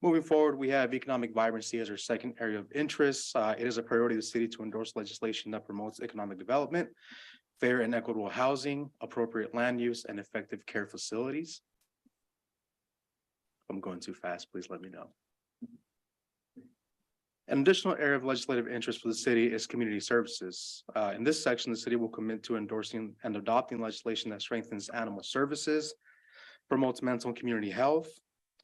Moving forward, we have economic vibrancy as our second area of interest. It is a priority of the city to endorse legislation that promotes economic development, fair and equitable housing, appropriate land use, and effective care facilities. If I'm going too fast, please let me know. An additional area of legislative interest for the city is community services. In this section, the city will commit to endorsing and adopting legislation that strengthens animal services, promotes mental and community health,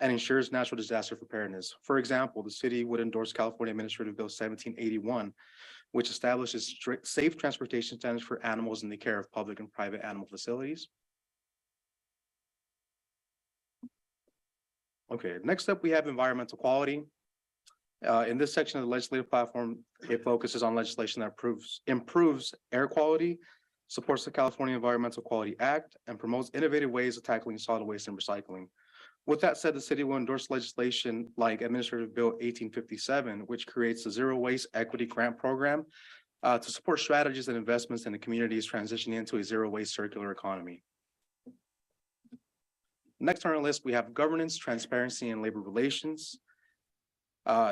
and ensures natural disaster preparedness. For example, the city would endorse California Administrative Bill 1781, which establishes strict safe transportation standards for animals in the care of public and private animal facilities. Okay, next up, we have environmental quality. In this section of the legislative platform, it focuses on legislation that improves air quality, supports the California Environmental Quality Act, and promotes innovative ways of tackling solid waste and recycling. With that said, the city will endorse legislation like Administrative Bill 1857, which creates a zero waste equity grant program to support strategies and investments in the communities transitioning into a zero waste circular economy. Next on our list, we have governance, transparency, and labor relations.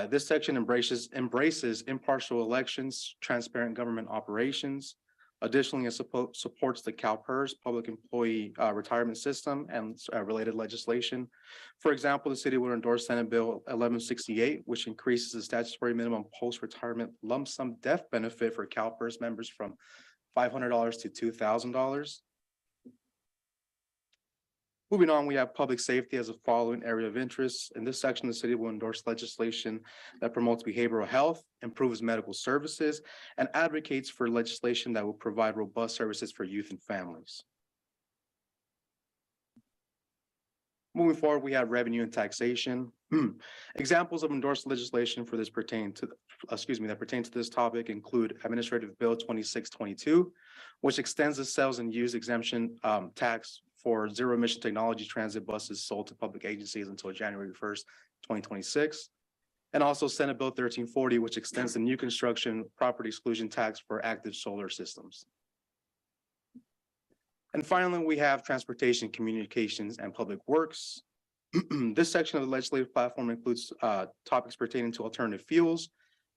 This section embraces impartial elections, transparent government operations. Additionally, it supports the CalPERS, Public Employee Retirement System, and related legislation. For example, the city will endorse Senate Bill 1168, which increases the statutory minimum post-retirement lump sum death benefit for CalPERS members from $500 to $2,000. Moving on, we have public safety as a following area of interest. In this section, the city will endorse legislation that promotes behavioral health, improves medical services, and advocates for legislation that will provide robust services for youth and families. Moving forward, we have revenue and taxation. Examples of endorsed legislation for this that pertain to this topic include Administrative Bill 2622, which extends the sales and use exemption tax for zero emission technology transit buses sold to public agencies until January 1st, 2026. And also Senate Bill 1340, which extends the new construction property exclusion tax for active solar systems. And finally, we have transportation, communications, and public works. This section of the legislative platform includes topics pertaining to alternative fuels,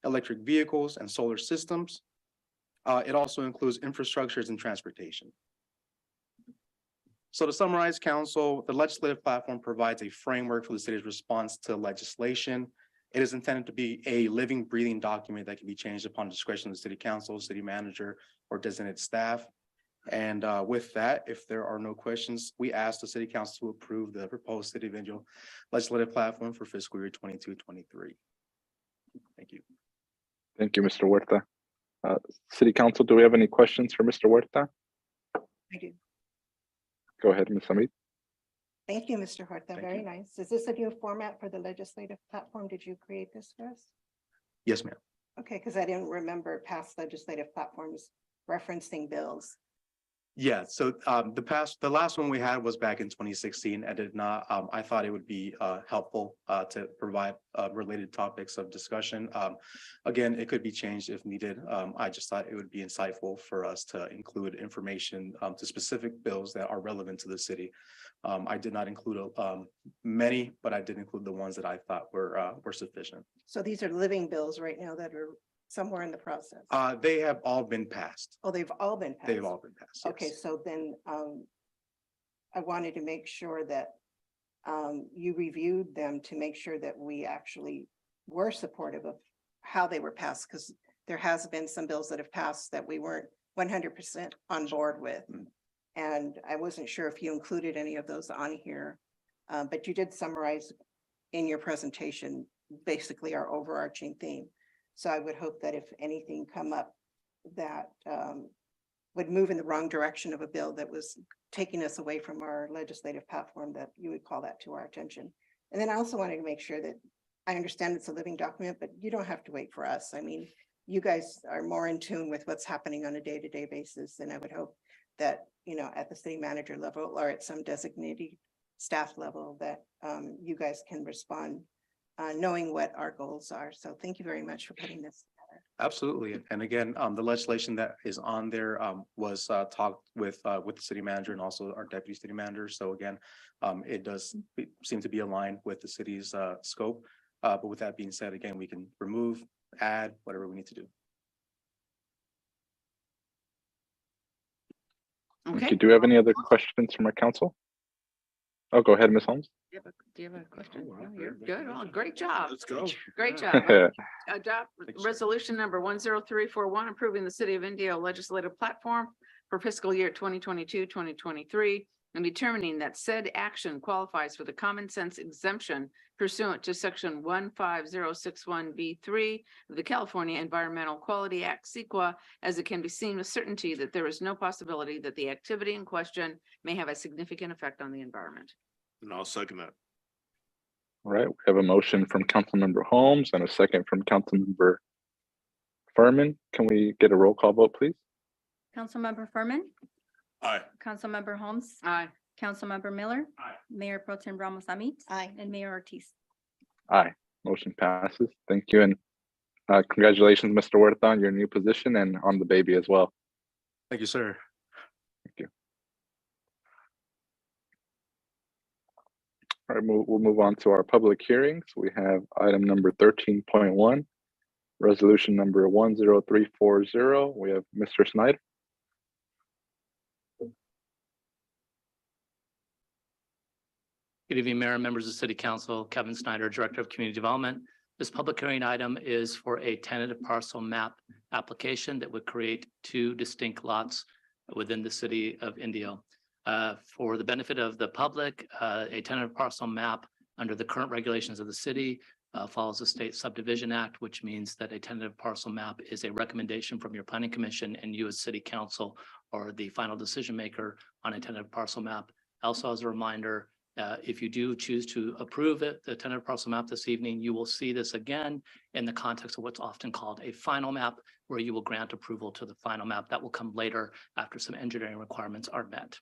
electric vehicles, and solar systems. It also includes infrastructures and transportation. So to summarize, council, the legislative platform provides a framework for the city's response to legislation. It is intended to be a living, breathing document that can be changed upon discretion of the city council, city manager, or designated staff. And with that, if there are no questions, we ask the city council to approve the proposed City of Indio legislative platform for fiscal year 22-23. Thank you. Thank you, Mr. Huerta. City Council, do we have any questions for Mr. Huerta? I do. Go ahead, Ms. Hamid. Thank you, Mr. Huerta. Thank Very you. nice. Is this a new format for the legislative platform? Did you create this for us? Yes, ma'am. Okay, because I didn't remember past legislative platforms referencing bills. Yeah, so the last one we had was back in 2016. I did not, I thought it would be helpful to provide related topics of discussion. Again, it could be changed if needed. I just thought it would be insightful for us to include information to specific bills that are relevant to the city. I did not include many, but I did include the ones that I thought were sufficient. So these are living bills right now that are somewhere in the process. They have all been passed. Oh, they've all been passed. They've all been passed. Okay, yes. so then I wanted to make sure that you reviewed them to make sure that we actually were supportive of how they were passed, because there has been some bills that have passed that we weren't 100% on board with. And I wasn't sure if you included any of those on here, but you did summarize in your presentation, basically our overarching theme. So I would hope that if anything come up that would move in the wrong direction of a bill that was taking us away from our legislative platform, that you would call that to our attention. And then I also wanted to make sure that I understand it's a living document, but you don't have to wait for us. I mean, you guys are more in tune with what's happening on a day-to-day basis. And I would hope that, you know, at the city manager level or at some designated staff level that you guys can respond knowing what our goals are. So thank you very much for putting this together. Absolutely. And again, the legislation that is on there was talked with the city manager and also our deputy city manager. So again, it does seem to be aligned with the city's scope. But with that being said, again, we can remove, add, whatever we need to do. Okay. Do you have any other questions from our council? Oh, go ahead, Ms. Holmes. Do you have a question? No, you're good. Well, great job. Let's go. Great job. Adopt resolution number 10341, approving the City of Indio legislative platform for fiscal year 2022-2023, and determining that said action qualifies for the common sense exemption pursuant to section 15061B3 of the California Environmental Quality Act, CEQA, as it can be seen with certainty that there is no possibility that the activity in question may have a significant effect on the environment. And I'll second that. All right, we have a motion from Councilmember Holmes and a second from Councilmember Furman. Can we get a roll call vote, please? Councilmember Furman, Aye. Councilmember Holmes, Aye. Councilmember Miller, Aye. Mayor Pro Tem Ramos Amit, Aye. and Mayor Ortiz. Aye, motion passes. Thank you. And congratulations, Mr. Huerta, on your new position and on the baby as well. Thank you, sir. Thank you. All right, we'll move on to our public hearings. We have item number 13.1, resolution number 10340. We have Mr. Snyder. Good evening, Mayor and members of City Council. Kevin Snyder, Director of Community Development. This public hearing item is for a tentative parcel map application that would create two distinct lots within the city of Indio. For the benefit of the public, a tentative parcel map under the current regulations of the city follows the State Subdivision Act, which means that a tentative parcel map is a recommendation from your planning commission, and you as city council are the final decision maker on a tentative parcel map. Also, as a reminder, if you do choose to approve it, the tentative parcel map this evening, you will see this again in the context of what's often called a final map, where you will grant approval to the final map. That will come later after some engineering requirements are met.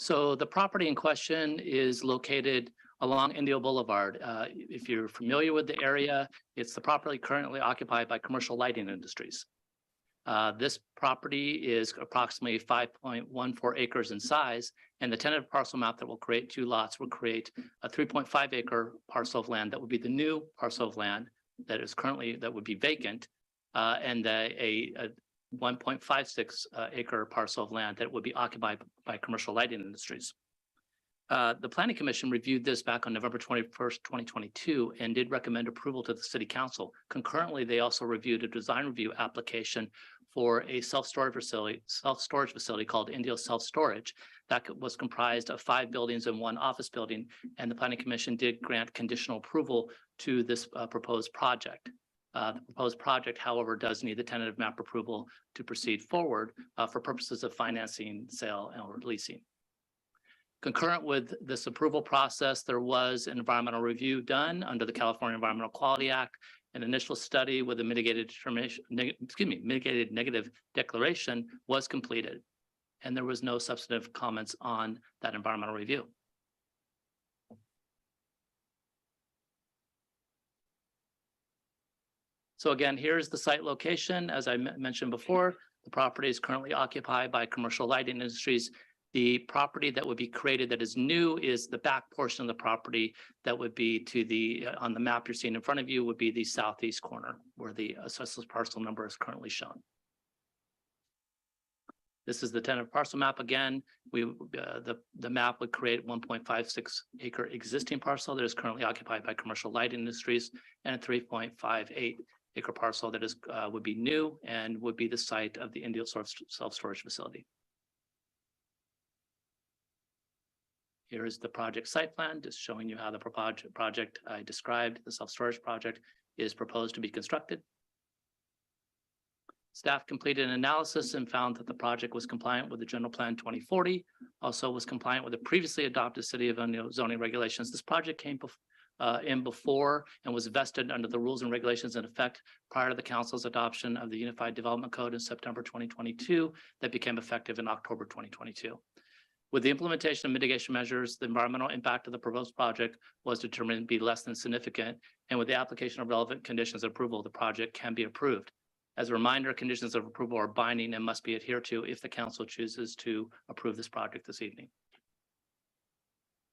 So the property in question is located along Indio Boulevard. If you're familiar with the area, it's the property currently occupied by commercial lighting industries. This property is approximately 5.14 acres in size, and the tentative parcel map that will create 2 lots will create a 3.5 acre parcel of land that would be the new parcel of land that is currently, that would be vacant, and a 1.56 acre parcel of land that would be occupied by commercial lighting industries. The Planning Commission reviewed this back on November 21st, 2022, and did recommend approval to the City Council. Concurrently, they also reviewed a design review application for a self-storage facility called Indio Self-Storage that was comprised of 5 buildings and 1 office building, and the Planning Commission did grant conditional approval to this proposed project. The proposed project, however, does need the tentative map approval to proceed forward for purposes of financing, sale, or leasing. Concurrent with this approval process, there was an environmental review done under the California Environmental Quality Act. An initial study with a mitigated negative declaration was completed, and there was no substantive comments on that environmental review. So again, here's the site location. As I mentioned before, the property is currently occupied by commercial lighting industries. The property that would be created that is new is the back portion of the property that would be to the, on the map you're seeing in front of you, would be the southeast corner where the assessed parcel number is currently shown. This is the tentative parcel map again. The map would create 1.56 acre existing parcel that is currently occupied by commercial light industries, and a 3.58 acre parcel that is would be new and would be the site of the Indio self-storage facility. Here is the project site plan, just showing you how the project I described, the self-storage project, is proposed to be constructed. Staff completed an analysis and found that the project was compliant with the General Plan 2040, also was compliant with the previously adopted City of Indio zoning regulations. This project came in before and was vested under the rules and regulations in effect prior to the council's adoption of the Unified Development Code in September 2022 that became effective in October 2022. With the implementation of mitigation measures, the environmental impact of the proposed project was determined to be less than significant, and with the application of relevant conditions of approval, the project can be approved. As a reminder, conditions of approval are binding and must be adhered to if the council chooses to approve this project this evening.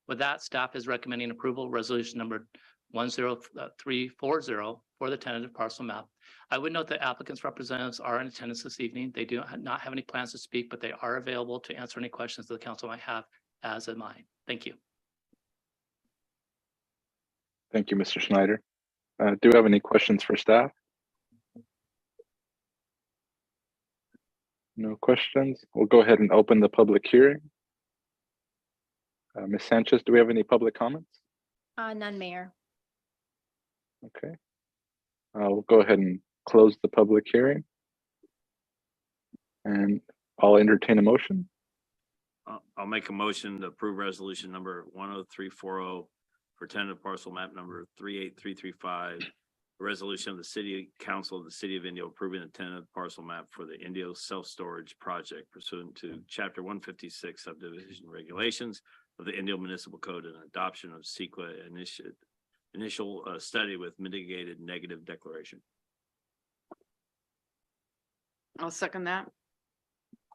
With that, staff is recommending approval, resolution number 10340 for the tentative parcel map. I would note that applicants' representatives are in attendance this evening. They do not have any plans to speak, but they are available to answer any questions that the council might have, as am I. Thank you. Thank you, Mr. Schneider. Do you have any questions for staff? No questions. We'll go ahead and open the public hearing. Ms. Sanchez, do we have any public comments? None, Mayor. Okay. We'll go ahead and close the public hearing. And I'll entertain a motion. I'll make a motion to approve resolution number 10340 for tentative parcel map number 38335. A resolution of the City Council of the City of Indio approving the tentative parcel map for the Indio self-storage project pursuant to Chapter 156 subdivision regulations of the Indio Municipal Code and adoption of CEQA initial study with mitigated negative declaration. I'll second that.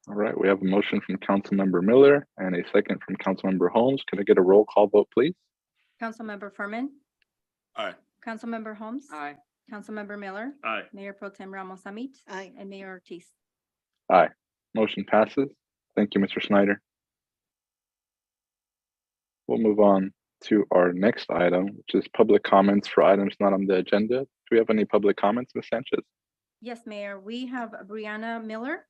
All right, we have a motion from Councilmember Miller and a second from Councilmember Holmes. Can I get a roll call vote, please? Councilmember Furman. Aye. Councilmember Holmes. Aye. Councilmember Miller. Aye. Mayor Pro Tem Ramos Hamid. Aye. And Mayor Ortiz. Aye. Motion passes. Thank you, Mr. Schneider. We'll move on to our next item, which is public comments for items not on the agenda. Do we have any public comments, Ms. Sanchez? Yes, Mayor. We have Brianna Miller.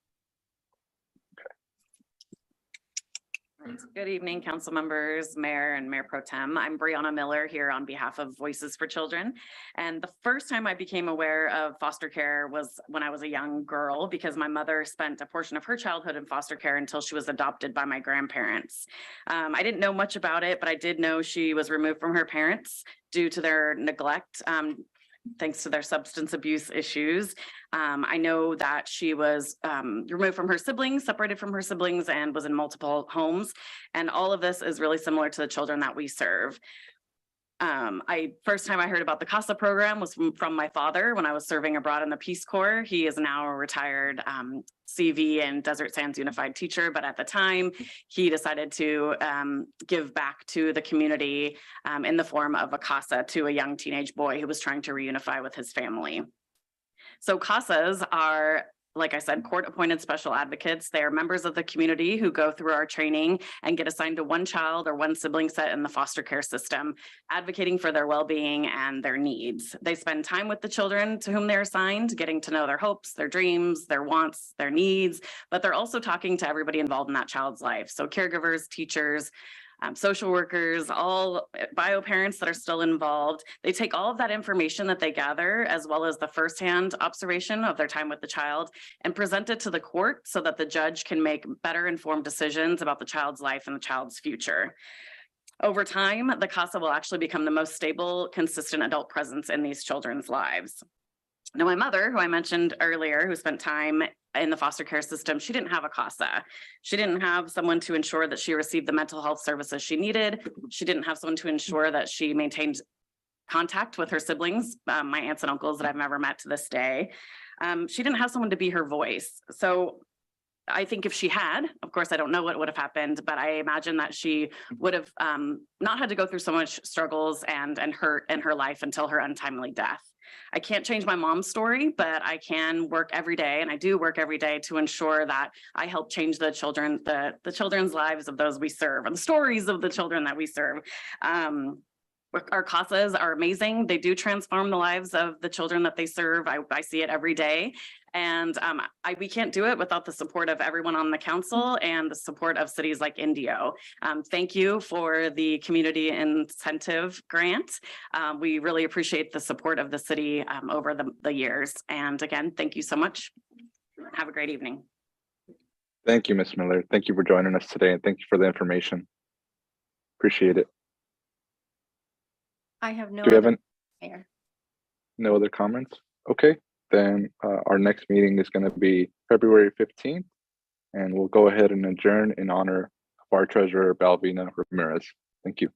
Good evening, council members, mayor and mayor pro tem. I'm Brianna Miller here on behalf of Voices for Children. And the first time I became aware of foster care was when I was a young girl, because my mother spent a portion of her childhood in foster care until she was adopted by my grandparents. I didn't know much about it, but I did know she was removed from her parents due to their neglect. thanks to their substance abuse issues. I know that she was removed from her siblings, separated from her siblings, and was in multiple homes. And all of this is really similar to the children that we serve. First time I heard about the CASA program was from my father when I was serving abroad in the Peace Corps. He is now a retired CV and Desert Sands Unified teacher, but at the time he decided to give back to the community in the form of a CASA to a young teenage boy who was trying to reunify with his family. So CASAs are, like I said, court-appointed special advocates. They are members of the community who go through our training and get assigned to one child or one sibling set in the foster care system, advocating for their well-being and their needs. They spend time with the children to whom they're assigned, getting to know their hopes, their dreams, their wants, their needs, but they're also talking to everybody involved in that child's life. So caregivers, teachers, social workers, all bio parents that are still involved. They take all of that information that they gather, as well as the firsthand observation of their time with the child, and present it to the court so that the judge can make better informed decisions about the child's life and the child's future. Over time, the CASA will actually become the most stable, consistent adult presence in these children's lives. Now, my mother, who I mentioned earlier, who spent time in the foster care system, she didn't have a CASA. She didn't have someone to ensure that she received the mental health services she needed. She didn't have someone to ensure that she maintained contact with her siblings, my aunts and uncles that I've never met to this day. She didn't have someone to be her voice. So I think if she had, of course, I don't know what would have happened, but I imagine that she would have not had to go through so much struggles and hurt in her life until her untimely death. I can't change my mom's story, but I can work every day, and I do work every day to ensure that I help change the children, the children's lives of those we serve, and the stories of the children that we serve. Our CASAs are amazing. They do transform the lives of the children that they serve. I see it every day. And we can't do it without the support of everyone on the council and the support of cities like Indio. Thank you for the community incentive grant. We really appreciate the support of the city over the years. And again, thank you so much. Have a great evening. Thank you, Ms. Miller. Thank you for joining us today, and thank you for the information. Appreciate it. I have no Do we have other, Mayor. no other comments? Okay, then our next meeting is going to be February 15th, and we'll go ahead and adjourn in honor of our treasurer, Balvina Ramirez. Thank you.